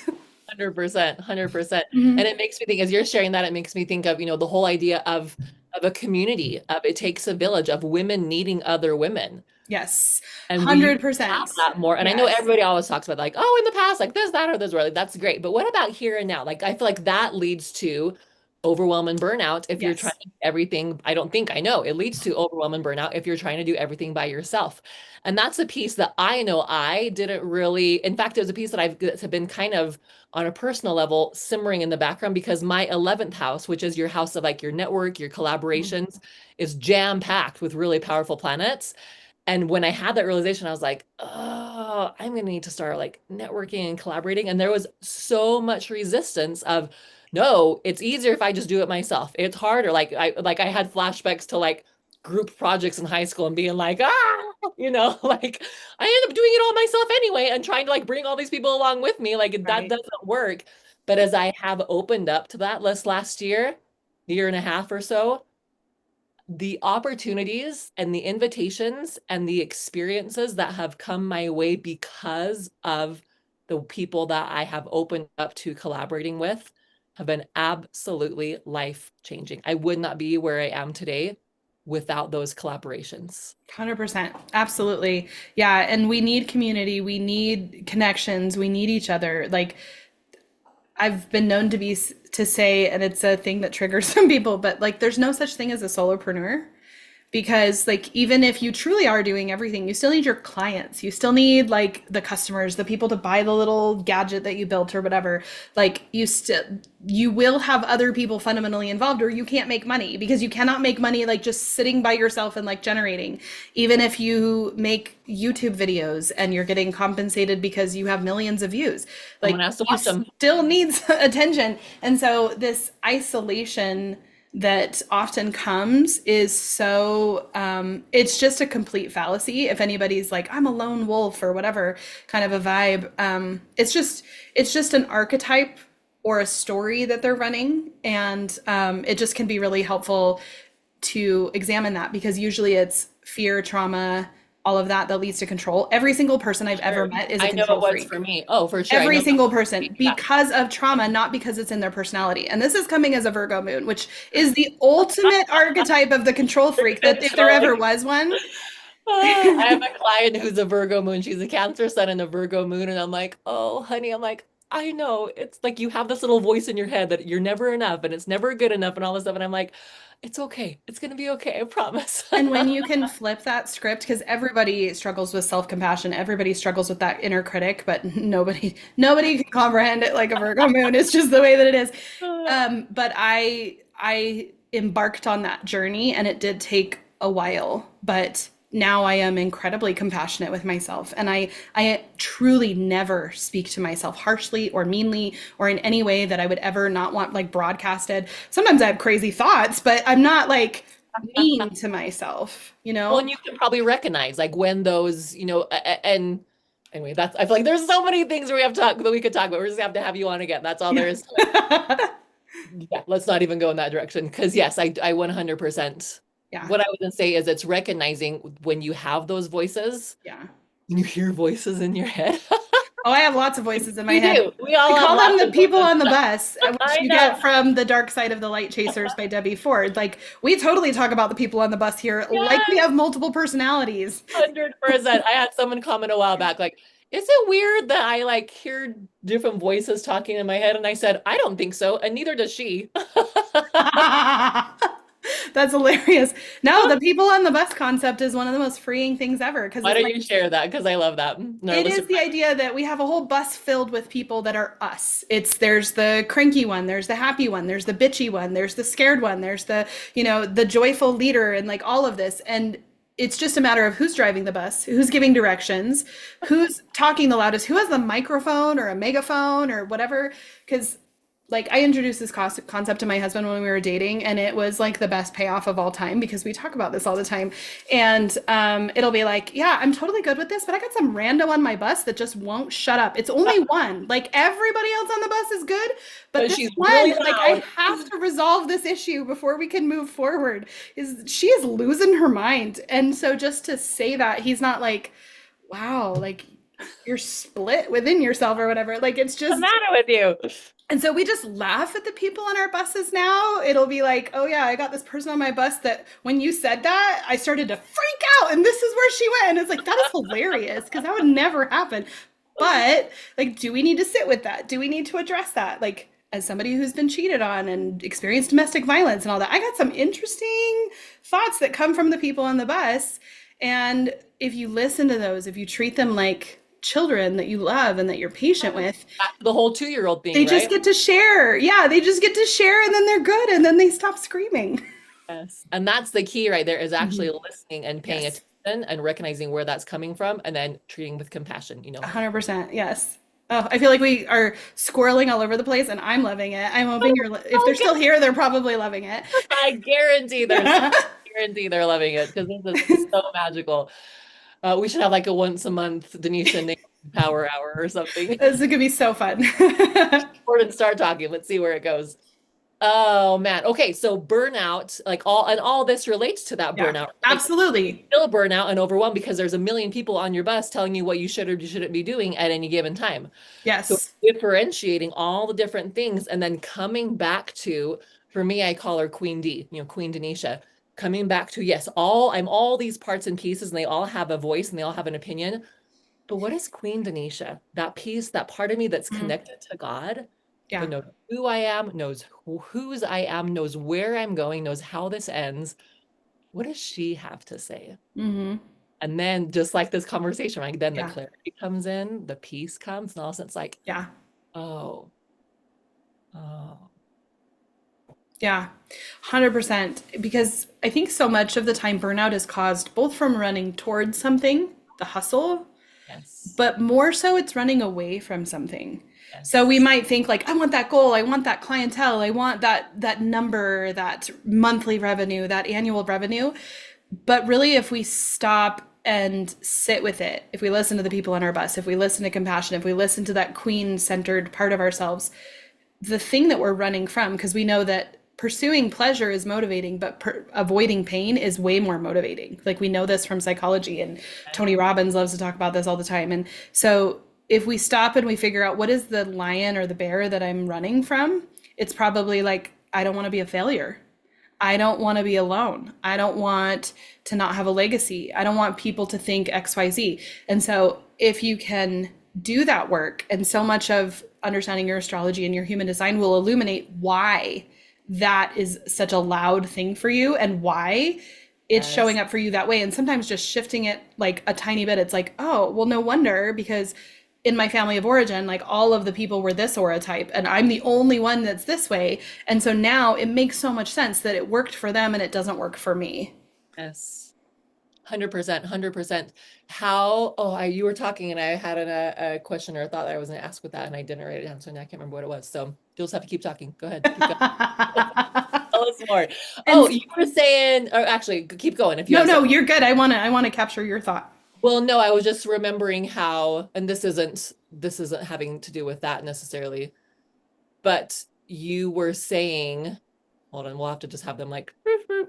[SPEAKER 1] 100%, 100%. And
[SPEAKER 2] Mhm.
[SPEAKER 1] it makes me think, as you're sharing that, it makes me think of, the whole idea of a community, of it takes a village, of women needing other women.
[SPEAKER 2] Yes,
[SPEAKER 1] And we used to have
[SPEAKER 2] 100%.
[SPEAKER 1] that more. And I know
[SPEAKER 2] Yes.
[SPEAKER 1] everybody always talks about like, oh, in the past, like this, that, or this, really, that's great. But what about here and now? Like, I feel like that leads to overwhelm and burnout if you're trying
[SPEAKER 2] Yes.
[SPEAKER 1] to do everything. I don't think I know. It leads to overwhelm and burnout if you're trying to do everything by yourself. And that's a piece that I know I didn't really, in fact, it was a piece that that's been kind of on a personal level simmering in the background because my 11th house, which is your house of like your network, your collaborations, is jam packed with really powerful planets. And when I had that realization, I was like, oh, I'm gonna need to start like networking and collaborating. And there was so much resistance of, no, it's easier if I just do it myself. It's harder. Like I had flashbacks to like group projects in high school and being like, like I ended up doing it all myself anyway and trying to like bring all these people along with me. Like that
[SPEAKER 2] Right.
[SPEAKER 1] doesn't work. But as I have opened up to that list last year and a half or so, the opportunities and the invitations and the experiences that have come my way because of the people that I have opened up to collaborating with have been absolutely life changing. I would not be where I am today without those collaborations.
[SPEAKER 2] 100%. Absolutely. Yeah. And we need community. We need connections. We need each other. Like, I've been known to say, and it's a thing that triggers some people, but like there's no such thing as a solopreneur because like even if you truly are doing everything, you still need your clients, you still need like the customers, the people to buy the little gadget that you built or whatever. Like you will have other people fundamentally involved, or you can't make money because you cannot make money like just sitting by yourself and like generating. Even if you make YouTube videos and you're getting compensated because you have millions of views,
[SPEAKER 1] Someone
[SPEAKER 2] like
[SPEAKER 1] has to
[SPEAKER 2] you
[SPEAKER 1] watch them.
[SPEAKER 2] still need attention. And so this isolation that often comes is so it's just a complete fallacy. If anybody's like, I'm a lone wolf or whatever kind of a vibe, it's just an archetype or a story that they're running, and it just can be really helpful to examine that because usually it's fear, trauma, all of that that leads to control. Every single person I've ever
[SPEAKER 1] Sure.
[SPEAKER 2] met is a
[SPEAKER 1] I know
[SPEAKER 2] control
[SPEAKER 1] it was
[SPEAKER 2] freak.
[SPEAKER 1] for me. Oh, for sure. I
[SPEAKER 2] Every
[SPEAKER 1] know that
[SPEAKER 2] single
[SPEAKER 1] was for
[SPEAKER 2] person
[SPEAKER 1] me. Yeah.
[SPEAKER 2] because of trauma, not because it's in their personality. And this is coming as a Virgo moon, which is the ultimate archetype of the control freak that if there ever
[SPEAKER 1] Controlling.
[SPEAKER 2] was one.
[SPEAKER 1] I have a client who's a Virgo moon. She's a Cancer sun and a Virgo moon. And I'm like, oh, honey, I'm like, I know. It's like you have this little voice in your head that you're never enough and it's never good enough and all this stuff. And I'm like, it's okay. It's going to be okay. I promise.
[SPEAKER 2] And when you can flip that script, because everybody struggles with self-compassion, everybody struggles with that inner critic, but nobody can comprehend it like a Virgo moon. It's just the way that it is. But I embarked on that journey, and it did take a while. But now I am incredibly compassionate with myself, and I truly never speak to myself harshly or meanly or in any way that I would ever not want like broadcasted. Sometimes I have crazy thoughts, but I'm not like mean to myself, you
[SPEAKER 1] Well,
[SPEAKER 2] know?
[SPEAKER 1] and you can probably recognize like when those, and anyway, that's I feel like there's so many things we have to talk that we could talk about. We're just gonna have to have you on again. That's all there is to it. Yeah, let's not even go in that direction. Because yes, I 100%.
[SPEAKER 2] Yeah.
[SPEAKER 1] What I was gonna say is it's recognizing when you have those voices,
[SPEAKER 2] Yeah.
[SPEAKER 1] when you hear voices in your head.
[SPEAKER 2] Oh, I have lots of voices in my
[SPEAKER 1] We
[SPEAKER 2] head.
[SPEAKER 1] do. We
[SPEAKER 2] I
[SPEAKER 1] all have
[SPEAKER 2] call them
[SPEAKER 1] lots
[SPEAKER 2] the
[SPEAKER 1] of
[SPEAKER 2] people
[SPEAKER 1] voices.
[SPEAKER 2] on the bus, which
[SPEAKER 1] I
[SPEAKER 2] you
[SPEAKER 1] know.
[SPEAKER 2] get from The Dark Side of the Light Chasers by Debbie Ford. Like, we totally talk about the people on the bus here, like we
[SPEAKER 1] Yes,
[SPEAKER 2] have multiple personalities.
[SPEAKER 1] 100%. I had someone comment a while back, like, is it weird that I like hear different voices talking in my head? And I said, I don't think so, and neither does she.
[SPEAKER 2] That's hilarious. No, the people on the bus concept is one of the most freeing things ever because
[SPEAKER 1] Why
[SPEAKER 2] it's
[SPEAKER 1] don't
[SPEAKER 2] like
[SPEAKER 1] you share that? Because I love that. And our
[SPEAKER 2] it is
[SPEAKER 1] listeners,
[SPEAKER 2] the idea that we have a whole bus filled with people that are us. It's there's the cranky one, there's the happy one, there's the bitchy one, there's the scared one, there's the joyful leader and like all of this. And it's just a matter of who's driving the bus, who's giving directions, who's talking the loudest, who has the microphone or a megaphone or whatever. Because like I introduced this concept to my husband when we were dating, and it was like the best payoff of all time because we talk about this all the time. And it'll be like, yeah, I'm totally good with this, but I got some rando on my bus that just won't shut up. It's only one. Like everybody else on the bus is good, but
[SPEAKER 1] but
[SPEAKER 2] this
[SPEAKER 1] she's
[SPEAKER 2] one,
[SPEAKER 1] really
[SPEAKER 2] like I
[SPEAKER 1] loud.
[SPEAKER 2] have to resolve this issue before we can move forward. Is she is losing her mind, and so just to say that he's not like, wow, like you're split within yourself or whatever. Like it's
[SPEAKER 1] What's the
[SPEAKER 2] just
[SPEAKER 1] matter with you?
[SPEAKER 2] and so we just laugh at the people on our buses now. It'll be like, oh yeah, I got this person on my bus that when you said that, I started to freak out and this is where she went. And it's like, that is hilarious because that would never happen. But like, do we need to sit with that? Do we need to address that? Like, as somebody who's been cheated on and experienced domestic violence and all that, I got some interesting thoughts that come from the people on the bus. And if you listen to those, if you treat them like children that you love and that you're patient with,
[SPEAKER 1] Back to the whole 2-year-old thing,
[SPEAKER 2] they just
[SPEAKER 1] right?
[SPEAKER 2] get to share. Yeah, they just get to share and then they're good and then they stop screaming.
[SPEAKER 1] Yes. And that's the key right there is actually
[SPEAKER 2] Mhm.
[SPEAKER 1] listening and paying
[SPEAKER 2] Yes.
[SPEAKER 1] attention and recognizing where that's coming from and then treating with compassion,
[SPEAKER 2] 100%. Yes. Oh, I feel like we are squirreling all over the place and I'm loving it. I'm hoping if they're
[SPEAKER 1] Oh,
[SPEAKER 2] still here, they're probably loving it.
[SPEAKER 1] I guarantee they're loving it because this is so magical. We should have like a once a month Denisha and Naomi power hour or something.
[SPEAKER 2] This is going to be so fun.
[SPEAKER 1] Or and start talking. Let's see where it goes. Oh man. Okay, so burnout, like all this relates to that
[SPEAKER 2] Yeah,
[SPEAKER 1] burnout. Like you
[SPEAKER 2] absolutely.
[SPEAKER 1] feel burnout and overwhelmed because there's a million people on your bus telling you what you should or you shouldn't be doing at any given time. So
[SPEAKER 2] Yes.
[SPEAKER 1] differentiating all the different things and then coming back to, for me, I call her Queen D, Queen Denisha. Coming back to, yes, I'm all these parts and pieces, and they all have a voice and they all have an opinion. But what is Queen Denisha? That piece, that part of me that's
[SPEAKER 2] Mm.
[SPEAKER 1] connected to God.
[SPEAKER 2] Yeah.
[SPEAKER 1] that knows who I am, knows whose I am, knows where I'm going, knows how this ends. What does she have to say?
[SPEAKER 2] Mm-hmm.
[SPEAKER 1] And then just like this conversation, like then the
[SPEAKER 2] Yeah.
[SPEAKER 1] clarity comes in, the peace comes, and all of a sudden it's like,
[SPEAKER 2] Yeah.
[SPEAKER 1] oh, oh,
[SPEAKER 2] Yeah. 100%. Because I think so much of the time burnout is caused both from running towards something, the hustle,
[SPEAKER 1] yes,
[SPEAKER 2] but more so it's running away from something. So we
[SPEAKER 1] yes,
[SPEAKER 2] might think like, I want that goal, I want that clientele, I want that number, that monthly revenue, that annual revenue. But really, if we stop and sit with it, if we listen to the people on our bus, if we listen to compassion, if we listen to that queen-centered part of ourselves, the thing that we're running from, because we know that pursuing pleasure is motivating, but avoiding pain is way more motivating. Like we know this from psychology, and Tony Robbins loves to talk about this all the time. And so if we stop and we figure out what is the lion or the bear that I'm running from, it's probably like, I don't want to be a failure. I don't want to be alone. I don't want to not have a legacy. I don't want people to think XYZ. And so, if you can do that work, and so much of understanding your astrology and your human design will illuminate why that is such a loud thing for you and why it's showing
[SPEAKER 1] yes,
[SPEAKER 2] up for you that way. And sometimes just shifting it like a tiny bit, it's like, oh, well, no wonder, because in my family of origin, like all of the people were this aura type, and I'm the only one that's this way. And so now it makes so much sense that it worked for them and it doesn't work for me.
[SPEAKER 1] yes. 100%, 100%. How, oh, you were talking and I had a question or a thought that I was going to ask with that and I didn't write it down. So now I can't remember what it was. So you'll just have to keep talking. Go ahead. Keep going. Tell us more. Oh,
[SPEAKER 2] And
[SPEAKER 1] you were saying, or actually keep going if you
[SPEAKER 2] no,
[SPEAKER 1] have
[SPEAKER 2] no,
[SPEAKER 1] something.
[SPEAKER 2] you're good. I want to capture your thought.
[SPEAKER 1] Well, no, I was just remembering how, and this isn't having to do with that necessarily, but you were saying, hold on, we'll have to just have them like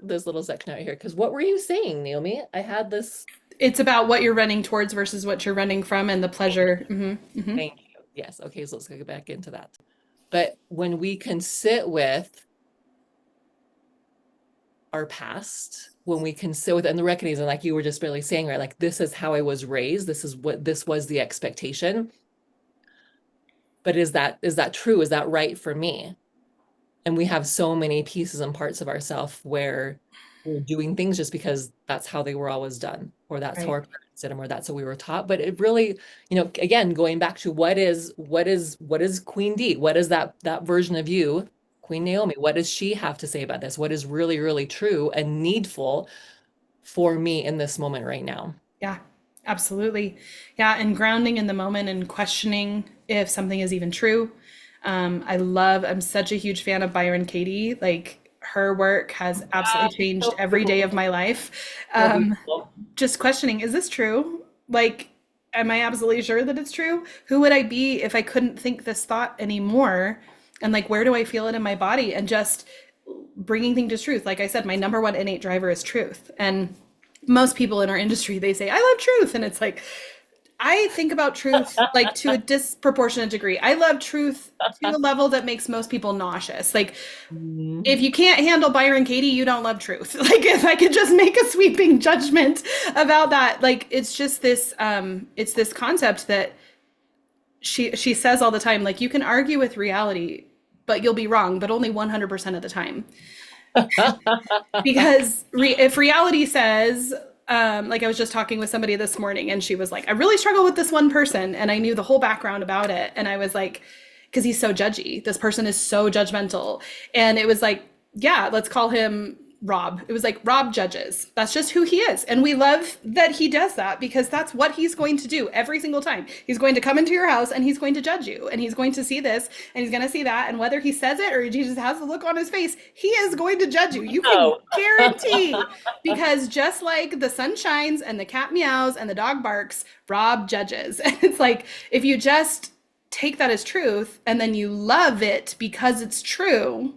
[SPEAKER 1] this little section out here. Because what were you saying, Naomi? I had this.
[SPEAKER 2] It's about what you're running towards versus what you're running from and the pleasure.
[SPEAKER 1] Thank you. Yes. Okay. So let's go back into that. But when we can sit with our past, when we can sit with and the reckonings, and like you were just barely saying, right? Like, this is how I was raised. This was the expectation. But is that true? Is that right for me? And we have so many pieces and parts of ourselves where we're doing things just because that's how they were always done, or that's how
[SPEAKER 2] Right.
[SPEAKER 1] our parents did them, or that's how we were taught. But it really, again, going back to what is Queen D? What is that version of you, Queen Naomi? What does she have to say about this? What is really, really true and needful for me in this moment right now?
[SPEAKER 2] Yeah, absolutely. Yeah, and grounding in the moment and questioning if something is even true. I'm such a huge fan of Byron Katie. Like her work has absolutely changed
[SPEAKER 1] So
[SPEAKER 2] every day of
[SPEAKER 1] beautiful.
[SPEAKER 2] my life.
[SPEAKER 1] So
[SPEAKER 2] Um,
[SPEAKER 1] beautiful.
[SPEAKER 2] just questioning, is this true? Like, am I absolutely sure that it's true? Who would I be if I couldn't think this thought anymore? And like, where do I feel it in my body? And just bringing things to truth. Like I said, my number one innate driver is truth. And most people in our industry, they say, I love truth. And it's like, I think about truth like to a disproportionate degree. I love truth to a level that makes most people nauseous. Like,
[SPEAKER 1] Mhm.
[SPEAKER 2] if you can't handle Byron Katie, you don't love truth. Like, if I could just make a sweeping judgment about that, like, it's this concept that she says all the time, like, you can argue with reality, but you'll be wrong, but only 100% of the time. Because if reality says, like I was just talking with somebody this morning and she was like, I really struggle with this one person. And I knew the whole background about it. And I was like, because he's so judgy. This person is so judgmental. And it was like, yeah, let's call him Rob. It was like Rob judges. That's just who he is. And we love that he does that because that's what he's going to do every single time. He's going to come into your house and he's going to judge you. And he's going to see this and he's going to see that. And whether he says it or he just has the look on his face, he is going to judge you. You can
[SPEAKER 1] Oh,
[SPEAKER 2] guarantee, because just like the sun shines and the cat meows and the dog barks, Rob judges. And it's like, if you just take that as truth and then you love it because it's true,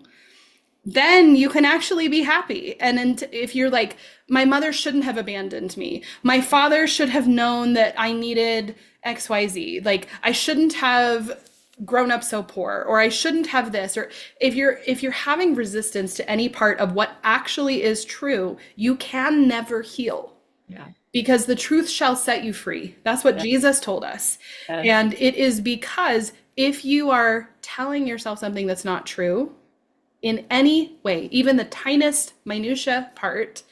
[SPEAKER 2] then you can actually be happy. And if you're like, my mother shouldn't have abandoned me, my father should have known that I needed XYZ, like I shouldn't have grown up so poor, or I shouldn't have this, or if you're having resistance to any part of what actually is true, you can never heal,
[SPEAKER 1] yeah.
[SPEAKER 2] because the truth shall set you free. That's what
[SPEAKER 1] Yeah.
[SPEAKER 2] Jesus told us.
[SPEAKER 1] Yes.
[SPEAKER 2] And it is because if you are telling yourself something that's not true in any way, even the tiniest minutia part,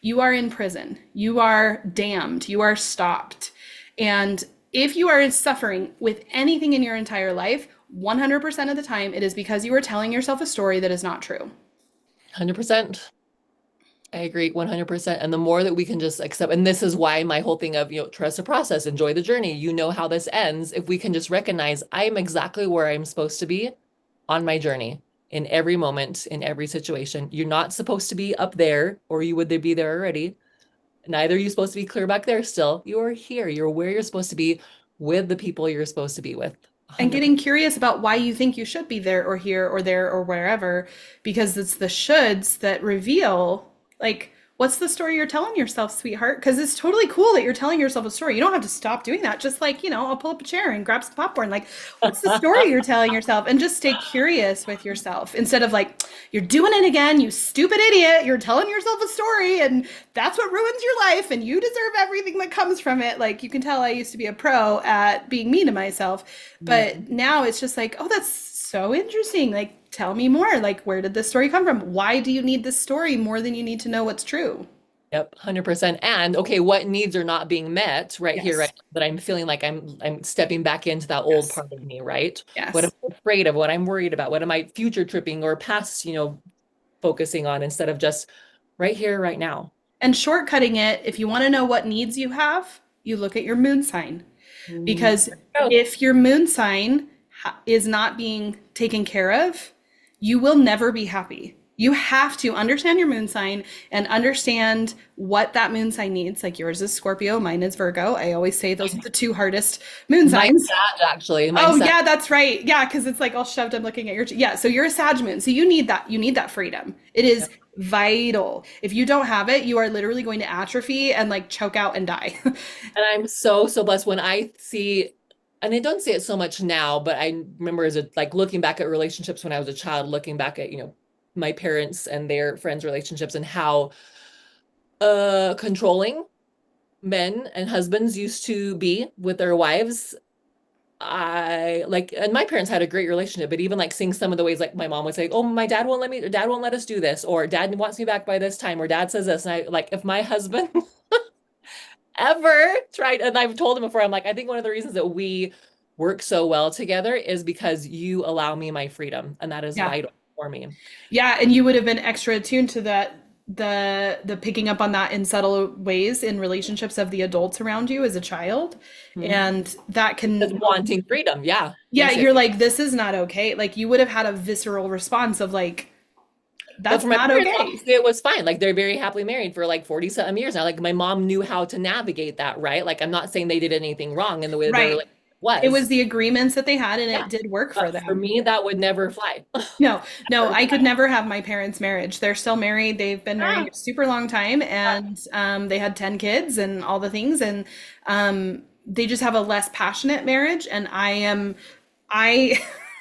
[SPEAKER 2] you are in prison. You are damned. You are stopped. And if you are suffering with anything in your entire life, 100% of the time, it is because you are telling yourself a story that is not true.
[SPEAKER 1] 100%. I agree 100%. And the more that we can just accept, and this is why my whole thing of, trust the process, enjoy the journey, how this ends. If we can just recognize I'm exactly where I'm supposed to be on my journey in every moment, in every situation. You're not supposed to be up there, or you would be there already. Neither are you supposed to be clear back there still. You are here. You're where you're supposed to be with the people you're supposed to be with.
[SPEAKER 2] And
[SPEAKER 1] 100%.
[SPEAKER 2] getting curious about why you think you should be there or here or there or wherever, because it's the shoulds that reveal, like, what's the story you're telling yourself, sweetheart? Because it's totally cool that you're telling yourself a story. You don't have to stop doing that. Just like, I'll pull up a chair and grab some popcorn. Like, what's the story you're telling yourself? And just stay curious with yourself instead of like, you're doing it again, you stupid idiot. You're telling yourself a story and that's what ruins your life and you deserve everything that comes from it. Like, you can tell I used to be a pro at being mean to myself, but now it's just like, oh, that's so interesting. Like, tell me more. Like, where did this story come from? Why do you need this story more than you need to know what's true?
[SPEAKER 1] Yep, 100%. And okay, what needs are not being met right here, right
[SPEAKER 2] Yes.
[SPEAKER 1] now, that I'm feeling like I'm stepping back into that old
[SPEAKER 2] Yes.
[SPEAKER 1] part of me, right? What am
[SPEAKER 2] Yes.
[SPEAKER 1] I afraid of? What I'm worried about? What am I future tripping or past, focusing on instead of just right here, right now?
[SPEAKER 2] And shortcutting it, if you want to know what needs you have, you look at your moon sign. Because
[SPEAKER 1] Oh,
[SPEAKER 2] if your moon sign is not being taken care of, you will never be happy. You have to understand your moon sign and understand what that moon sign needs. Like yours is Scorpio, mine is Virgo. I always say those are the two hardest moon
[SPEAKER 1] mine's
[SPEAKER 2] signs.
[SPEAKER 1] Sag actually.
[SPEAKER 2] Oh
[SPEAKER 1] Mine's Sag.
[SPEAKER 2] yeah, that's right. Yeah, because it's like all shoved. I'm looking at your yeah. So you're a Sag moon. So you need that. You need that freedom. It is vital. If you don't have it, you are literally going to atrophy and like choke out and die.
[SPEAKER 1] And I'm so, so blessed when I see, and I don't see it so much now, but I remember as a like looking back at relationships when I was a child, looking back at, my parents and their friends' relationships and how controlling men and husbands used to be with their wives. I like, and my parents had a great relationship, but even like seeing some of the ways, like my mom would say, "Oh, my dad won't let us do this," or "Dad wants me back by this time," or "Dad says this," and I like, if my husband ever tried, and I've told him before, I'm like, I think one of the reasons that we work so well together is because you allow me my freedom, and that is
[SPEAKER 2] Yeah.
[SPEAKER 1] vital for me.
[SPEAKER 2] Yeah, and you would have been extra attuned to that the picking up on that in subtle ways in relationships of the adults around you as a child.
[SPEAKER 1] Mhm.
[SPEAKER 2] And that
[SPEAKER 1] Because
[SPEAKER 2] can
[SPEAKER 1] wanting freedom, yeah,
[SPEAKER 2] yeah,
[SPEAKER 1] yes, yes.
[SPEAKER 2] you're like this is not okay. Like you would have had a visceral response of like
[SPEAKER 1] But
[SPEAKER 2] that's
[SPEAKER 1] for my
[SPEAKER 2] not
[SPEAKER 1] parents,
[SPEAKER 2] okay.
[SPEAKER 1] obviously, it was fine. Like they're very happily married for like 40 something years now. Like my mom knew how to navigate that, right? Like I'm not saying they did anything wrong in the way their
[SPEAKER 2] Right.
[SPEAKER 1] relationship
[SPEAKER 2] It was
[SPEAKER 1] was.
[SPEAKER 2] the agreements that they had and
[SPEAKER 1] Yeah.
[SPEAKER 2] it did work for
[SPEAKER 1] But for
[SPEAKER 2] them.
[SPEAKER 1] me, that would never fly.
[SPEAKER 2] No, no,
[SPEAKER 1] Never
[SPEAKER 2] I could
[SPEAKER 1] fly.
[SPEAKER 2] never have my parents' marriage. They're still married. They've been married
[SPEAKER 1] Ah,
[SPEAKER 2] a super long time
[SPEAKER 1] ah.
[SPEAKER 2] and they had 10 kids and all the things. And they just have a less passionate marriage. And I,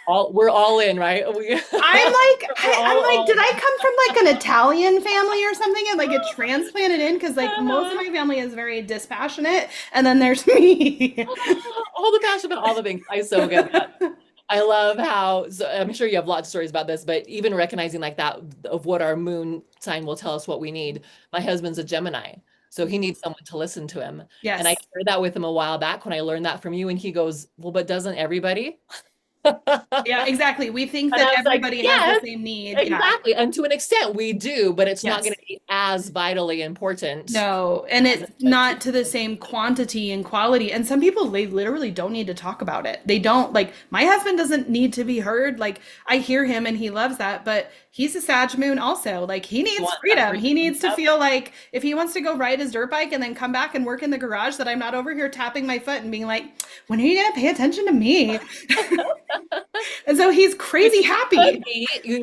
[SPEAKER 1] We're all in, right?
[SPEAKER 2] I'm like,
[SPEAKER 1] We're
[SPEAKER 2] I'm
[SPEAKER 1] all
[SPEAKER 2] like, did
[SPEAKER 1] all
[SPEAKER 2] I come from like an Italian family or something and like get transplanted in? Because like most of
[SPEAKER 1] in.
[SPEAKER 2] my family is very dispassionate. And then there's me.
[SPEAKER 1] All the passion about all the things. I so get that. I love how, so I'm sure you have lots of stories about this, but even recognizing like that of what our moon sign will tell us what we need. My husband's a Gemini, so he needs someone to listen to him. And I
[SPEAKER 2] Yes.
[SPEAKER 1] shared that with him a while back when I learned that from you, and he goes, "Well, but doesn't everybody?"
[SPEAKER 2] Yeah, exactly. We think
[SPEAKER 1] And
[SPEAKER 2] that
[SPEAKER 1] I was like,
[SPEAKER 2] everybody has the
[SPEAKER 1] yes,
[SPEAKER 2] same need. Yeah.
[SPEAKER 1] exactly. And to an extent, we do, but it's not going
[SPEAKER 2] Yes.
[SPEAKER 1] to be as vitally important
[SPEAKER 2] No, and
[SPEAKER 1] as
[SPEAKER 2] it's
[SPEAKER 1] it was to.
[SPEAKER 2] not to the same quantity and quality. And some people, they literally don't need to talk about it. They don't, like, my husband doesn't need to be heard. Like, I hear him and he loves that, but he's a Sag moon also. Like, he
[SPEAKER 1] You
[SPEAKER 2] needs
[SPEAKER 1] want that
[SPEAKER 2] freedom.
[SPEAKER 1] freedom.
[SPEAKER 2] He needs to
[SPEAKER 1] Yep.
[SPEAKER 2] feel like if he wants to go ride his dirt bike and then come back and work in the garage, that I'm not over here tapping my foot and being like, when are you going to pay attention to me? And so he's crazy happy.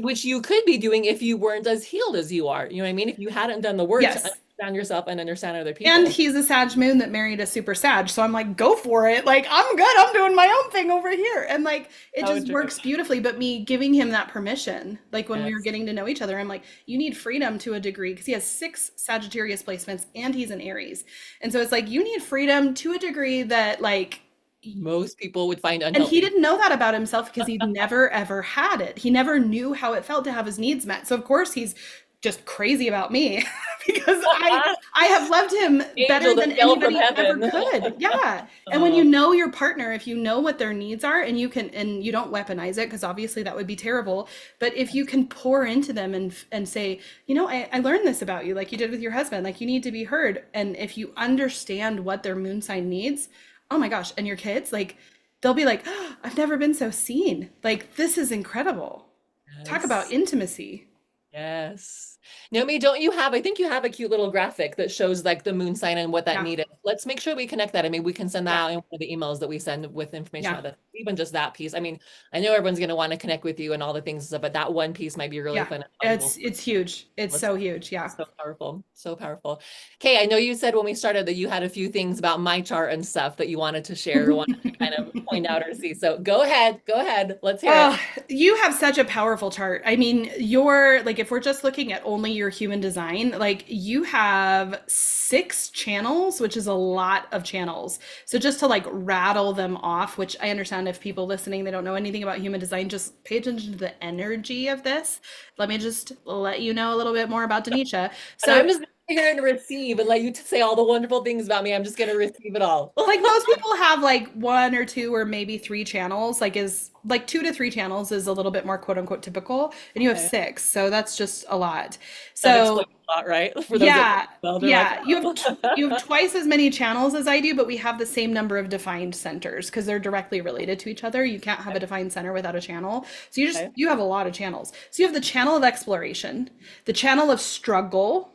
[SPEAKER 1] Which you could be doing if you weren't as healed as you are. You know what I mean? If you hadn't done the work to
[SPEAKER 2] Yes.
[SPEAKER 1] understand yourself and understand other
[SPEAKER 2] And
[SPEAKER 1] people.
[SPEAKER 2] he's a Sag moon that married a super Sag. So I'm like, go for it. Like, I'm good. I'm doing my own thing over here. And like, it
[SPEAKER 1] So
[SPEAKER 2] just
[SPEAKER 1] true.
[SPEAKER 2] works beautifully. But me giving him that permission, like when we were
[SPEAKER 1] Yes.
[SPEAKER 2] getting to know each other, I'm like, you need freedom to a degree because he has 6 Sagittarius placements and he's an Aries. And so it's like, you need freedom to a degree that, like,
[SPEAKER 1] most people would find
[SPEAKER 2] And he
[SPEAKER 1] unhealthy.
[SPEAKER 2] didn't know that about himself because he'd never ever had it. He never knew how it felt to have his needs met. So of course he's just crazy about me because I have loved him better
[SPEAKER 1] Angel
[SPEAKER 2] than
[SPEAKER 1] that fell from
[SPEAKER 2] anybody ever
[SPEAKER 1] heaven.
[SPEAKER 2] could. Yeah. And when you
[SPEAKER 1] Oh,
[SPEAKER 2] know your partner, if you know what their needs are and you don't weaponize it because obviously that would be terrible, but if you can pour into them and say, I learned this about you like you did with your husband, like you need to be heard. And if you understand what their moon sign needs, oh my gosh, and your kids, like they'll be like, oh, I've never been so seen. Like, this is incredible. Talk about
[SPEAKER 1] yes.
[SPEAKER 2] intimacy.
[SPEAKER 1] Yes. Naomi, don't you have, I think you have a cute little graphic that shows like the moon sign and what that
[SPEAKER 2] Yeah.
[SPEAKER 1] needed. Let's make sure we connect that. I mean, we can send that
[SPEAKER 2] Yeah.
[SPEAKER 1] out in one of the emails that we send with information
[SPEAKER 2] Yeah.
[SPEAKER 1] about that. Even just that piece. I mean, I know everyone's going to want to connect with you and all the things, but that one piece might be really
[SPEAKER 2] Yeah.
[SPEAKER 1] fun and valuable.
[SPEAKER 2] It's huge. It's
[SPEAKER 1] Let's
[SPEAKER 2] so huge. Yeah.
[SPEAKER 1] so powerful. So powerful. Okay, I know you said when we started that you had a few things about my chart and stuff that you wanted to share, wanted to kind of point out or see. So go ahead. Go ahead. Let's hear
[SPEAKER 2] Oh,
[SPEAKER 1] it.
[SPEAKER 2] you have such a powerful chart. I mean, you're like, if we're just looking at only your human design, like you have 6 channels, which is a lot of channels. So just to like rattle them off, which I understand if people listening, they don't know anything about human design, just pay attention to the energy of this. Let me just let you know a little bit more about Denisha.
[SPEAKER 1] And
[SPEAKER 2] So
[SPEAKER 1] I'm just here and receive and let you say all the wonderful things about me. I'm just going to receive it all.
[SPEAKER 2] like most people have like 1 or 2 or maybe 3 channels, like is like 2 to 3 channels is a little bit more quote unquote typical, and you have
[SPEAKER 1] Okay.
[SPEAKER 2] 6, so that's just a lot.
[SPEAKER 1] That
[SPEAKER 2] So
[SPEAKER 1] explains a lot, right? For those that
[SPEAKER 2] yeah,
[SPEAKER 1] well, they're like,
[SPEAKER 2] yeah,
[SPEAKER 1] oh.
[SPEAKER 2] you have twice as many channels as I do, but we have the same number of defined centers because they're directly related to each other. You can't have a
[SPEAKER 1] Okay.
[SPEAKER 2] defined center without a channel, so
[SPEAKER 1] Okay.
[SPEAKER 2] you have a lot of channels. So you have the channel of exploration, the channel of struggle,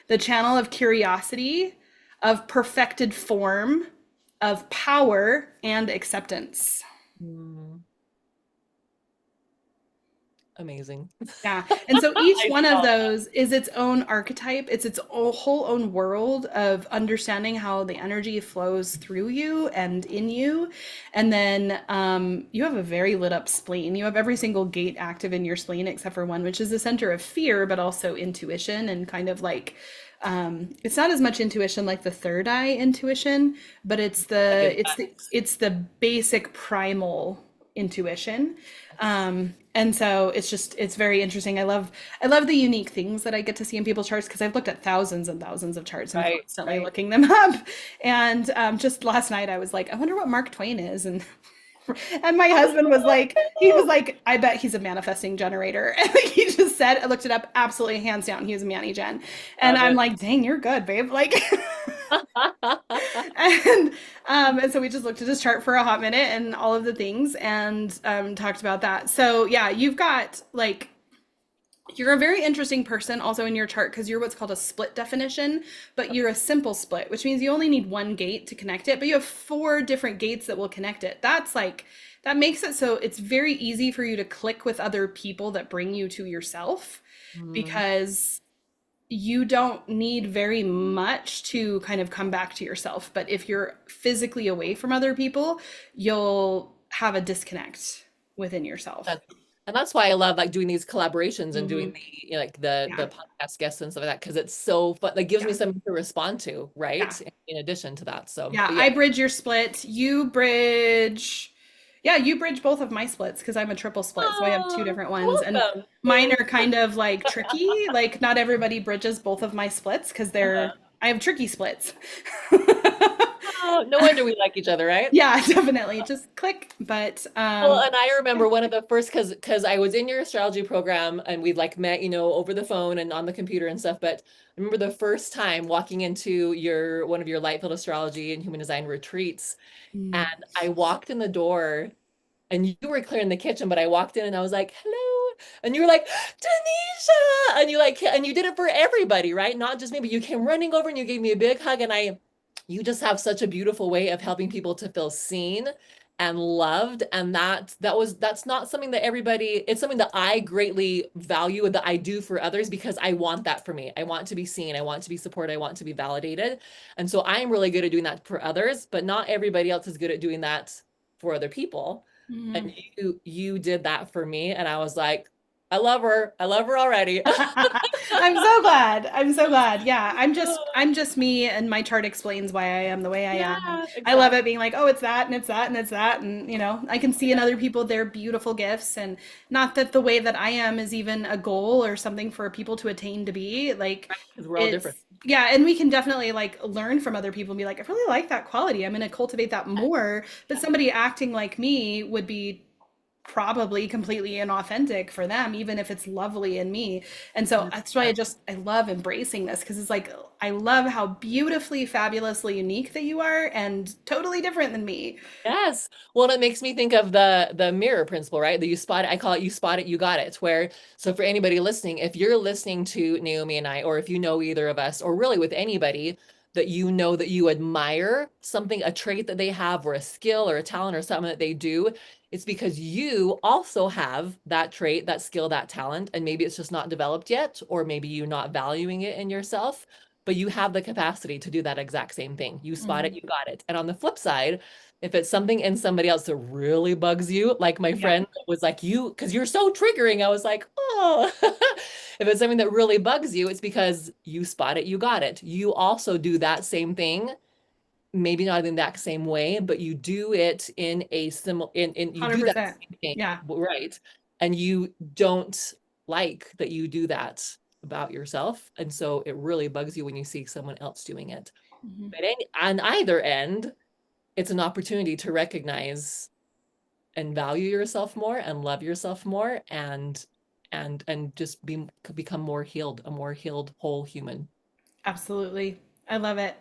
[SPEAKER 2] the channel of curiosity, of perfected form, of power, and acceptance.
[SPEAKER 1] Hmm. Amazing.
[SPEAKER 2] Yeah. And so each
[SPEAKER 1] I
[SPEAKER 2] one
[SPEAKER 1] see
[SPEAKER 2] of
[SPEAKER 1] all
[SPEAKER 2] those is its own archetype. It's its whole own world of understanding how the energy flows through you and in you. And then you have a very lit up spleen. You have every single gate active in your spleen except for one, which is the center of fear, but also intuition and kind of like it's not as much intuition like the third eye intuition, but
[SPEAKER 1] that. Give that.
[SPEAKER 2] it's the basic primal intuition. And so it's very interesting. I love the unique things that I get to see in people's charts because I've looked at thousands and thousands of charts. I'm
[SPEAKER 1] Right,
[SPEAKER 2] constantly
[SPEAKER 1] right.
[SPEAKER 2] looking them up. And just last night I was like, I wonder what Mark Twain is. And my husband was like, I bet he's a manifesting generator. And like, he just said, I looked it up, absolutely hands down, he was a Manny Gen. And
[SPEAKER 1] Love
[SPEAKER 2] I'm
[SPEAKER 1] it.
[SPEAKER 2] like, dang, you're good, babe. Like, and and so we just looked at his chart for a hot minute and all of the things and talked about that. So yeah, you've got like you're a very interesting person also in your chart because you're what's called a split definition, but you're a simple split, which means you only need one gate to connect it, but you have 4 different gates that will connect it. That's like that makes it so it's very easy for you to click with other people that bring you to yourself
[SPEAKER 1] Mm,
[SPEAKER 2] because you don't need very much to kind of come back to yourself. But if you're physically away from other people, you'll have a disconnect within yourself.
[SPEAKER 1] that- and that's why I love like doing these collaborations and doing
[SPEAKER 2] Hmm.
[SPEAKER 1] the like the
[SPEAKER 2] Yeah,
[SPEAKER 1] the podcast guests and stuff like that because it's so fun. Like gives me
[SPEAKER 2] yeah,
[SPEAKER 1] something to respond to,
[SPEAKER 2] yeah.
[SPEAKER 1] right? In addition to that. So,
[SPEAKER 2] Yeah,
[SPEAKER 1] but yeah,
[SPEAKER 2] I bridge your split. Yeah, you bridge both of my splits because I'm a triple split. So I have 2 different ones. And
[SPEAKER 1] welcome.
[SPEAKER 2] mine are kind of like tricky. Like, not everybody bridges both of my splits because I have tricky splits.
[SPEAKER 1] Oh, no wonder we like each other, right?
[SPEAKER 2] Yeah, definitely. Just click. But
[SPEAKER 1] Well, and I remember one of the first because I was in your astrology program and we like met, over the phone and on the computer and stuff. But I remember the first time walking into your one of your Light Field Astrology and Human Design retreats, and
[SPEAKER 2] yeah.
[SPEAKER 1] I walked in the door and you were clearing the kitchen, but I walked in and I was like, hello. And you were like, Tanisha. And and you did it for everybody, right? Not just me, but you came running over and you gave me a big hug. And you just have such a beautiful way of helping people to feel seen and loved. And that's not something that everybody, it's something that I greatly value and that I do for others because I want that for me. I want to be seen. I want to be supported. I want to be validated. And so I'm really good at doing that for others, but not everybody else is good at doing that for other people. And
[SPEAKER 2] Mhm.
[SPEAKER 1] you did that for me. And I was like, I love her. I love her already.
[SPEAKER 2] I'm so glad. I'm so glad. Yeah, I'm just me and my chart explains why I am the way I am. And
[SPEAKER 1] Yeah,
[SPEAKER 2] I love it
[SPEAKER 1] exactly.
[SPEAKER 2] being like, oh, it's that and it's that and it's that and I can see in other people their beautiful gifts and not that the way that I am is even a goal or something for people to attain to be. Like
[SPEAKER 1] Because we're all different.
[SPEAKER 2] it's yeah, and we can definitely like learn from other people and be like, I really like that quality. I'm going to cultivate that more. But
[SPEAKER 1] Yeah.
[SPEAKER 2] somebody acting like me would be probably completely inauthentic for them, even if it's lovely in me. And so that's why
[SPEAKER 1] 100%.
[SPEAKER 2] I love embracing this because it's like I love how beautifully, fabulously unique that you are and totally different than me.
[SPEAKER 1] Yes. Well, and it makes me think of the mirror principle, right? That you spot it, I call it you spot it, you got it. Where so for anybody listening, if you're listening to Naomi and I, or if you know either of us, or really with anybody that you know that you admire something, a trait that they have, or a skill or a talent or something that they do, it's because you also have that trait, that skill, that talent, and maybe it's just not developed yet, or maybe you're not valuing it in yourself, but you have the capacity to do that exact same thing. You spot it,
[SPEAKER 2] Mhm.
[SPEAKER 1] you got it. And on the flip side, if it's something in somebody else that really bugs you, like my
[SPEAKER 2] Yeah,
[SPEAKER 1] friend was like, you, because you're so triggering, I was like, oh. If it's something that really bugs you, it's because you spot it, you got it. You also do that same thing, maybe not in that same way, but you do it in a similar, in you do that
[SPEAKER 2] 100%.
[SPEAKER 1] same thing,
[SPEAKER 2] Yeah.
[SPEAKER 1] right? And you don't like that you do that about yourself. And so it really bugs you when you see someone else doing it.
[SPEAKER 2] Mhm.
[SPEAKER 1] But on either end, it's an opportunity to recognize and value yourself more and love yourself more and just become more healed, a more healed whole human.
[SPEAKER 2] Absolutely. I love it.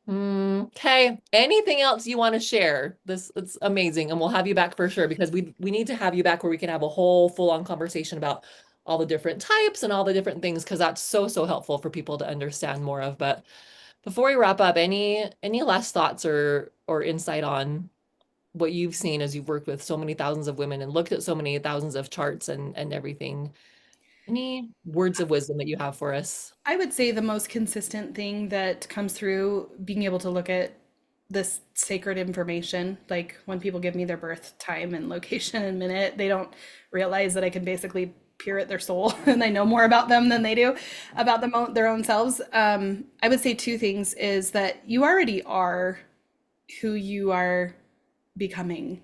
[SPEAKER 1] Okay. Anything else you want to share? This it's amazing, and we'll have you back for sure because we need to have you back where we can have a whole full-on conversation about all the different types and all the different things because that's so helpful for people to understand more of. But before we wrap up, any last thoughts or insight on what you've seen as you've worked with so many thousands of women and looked at so many thousands of charts and everything. Any words of wisdom that you have for us?
[SPEAKER 2] I would say the most consistent thing that comes through being able to look at this sacred information, like when people give me their birth time and location and minute, they don't realize that I can basically peer at their soul and I know more about them than they do about their own selves. I would say two things is that you already are who you are becoming,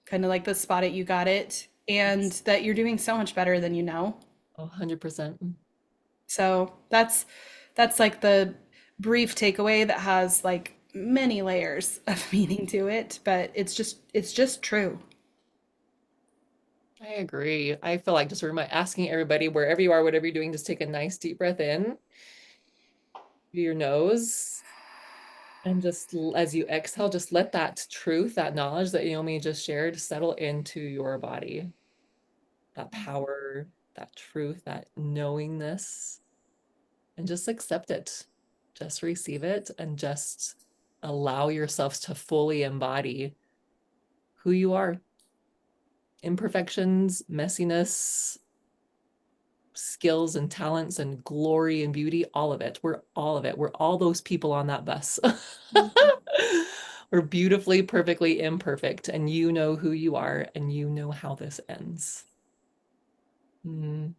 [SPEAKER 2] kind of like the spot it, you got it, and
[SPEAKER 1] Yes.
[SPEAKER 2] that you're doing so much better than you know.
[SPEAKER 1] 100%.
[SPEAKER 2] So that's like the brief takeaway that has like many layers of meaning to it, but it's just true.
[SPEAKER 1] I agree. I feel like just asking everybody, wherever you are, whatever you're doing, just take a nice deep breath in through your nose. And just as you exhale, just let that truth, that knowledge that Naomi just shared, settle into your body. That power, that truth, that knowingness, and just accept it. Just receive it and just allow yourselves to fully embody who you are. Imperfections, messiness, skills and talents and glory and beauty, all of it. We're all of it. We're all those people on that bus. We're beautifully, perfectly imperfect, and you know who you are, and you know how this ends. Mm.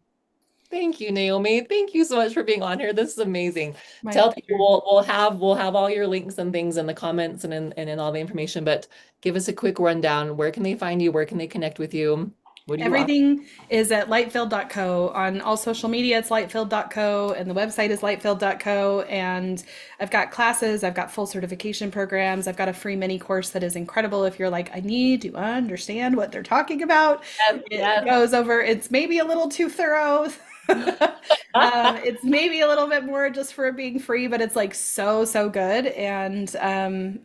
[SPEAKER 1] Thank you, Naomi. Thank you so much for being on here. This is amazing.
[SPEAKER 2] My
[SPEAKER 1] Tell people
[SPEAKER 2] pleasure.
[SPEAKER 1] we'll have all your links and things in the comments and in all the information, but give us a quick rundown. Where can they find you? Where can they connect with you? What do you offer?
[SPEAKER 2] Everything is at lightfield.co. On all social media, it's lightfield.co, and the website is lightfield.co. And I've got classes, I've got full certification programs, I've got a free mini course that is incredible. If you're like, I need to understand what they're talking about,
[SPEAKER 1] Yes,
[SPEAKER 2] it
[SPEAKER 1] yes.
[SPEAKER 2] goes over, it's maybe a little too thorough. It's maybe a little bit more just for it being free, but it's like so good. And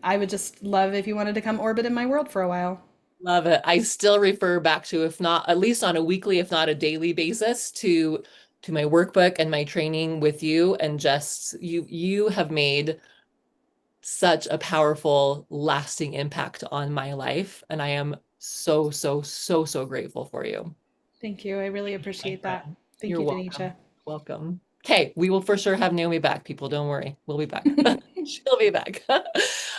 [SPEAKER 2] I would just love if you wanted to come orbit in my world for a while.
[SPEAKER 1] Love it. I still refer back to, if not at least on a weekly, if not a daily basis, to my workbook and my training with you. And just you have made such a powerful, lasting impact on my life. And I am so grateful for you,
[SPEAKER 2] Thank you. I really
[SPEAKER 1] my
[SPEAKER 2] appreciate that.
[SPEAKER 1] friend.
[SPEAKER 2] Thank
[SPEAKER 1] You're
[SPEAKER 2] you, Denisha.
[SPEAKER 1] welcome. Welcome. Okay, we will for sure have Naomi back, people. Don't worry. We'll be back. She'll be back. All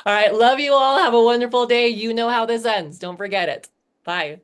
[SPEAKER 1] right. Love you all. Have a wonderful day. You know how this ends. Don't forget it. Bye.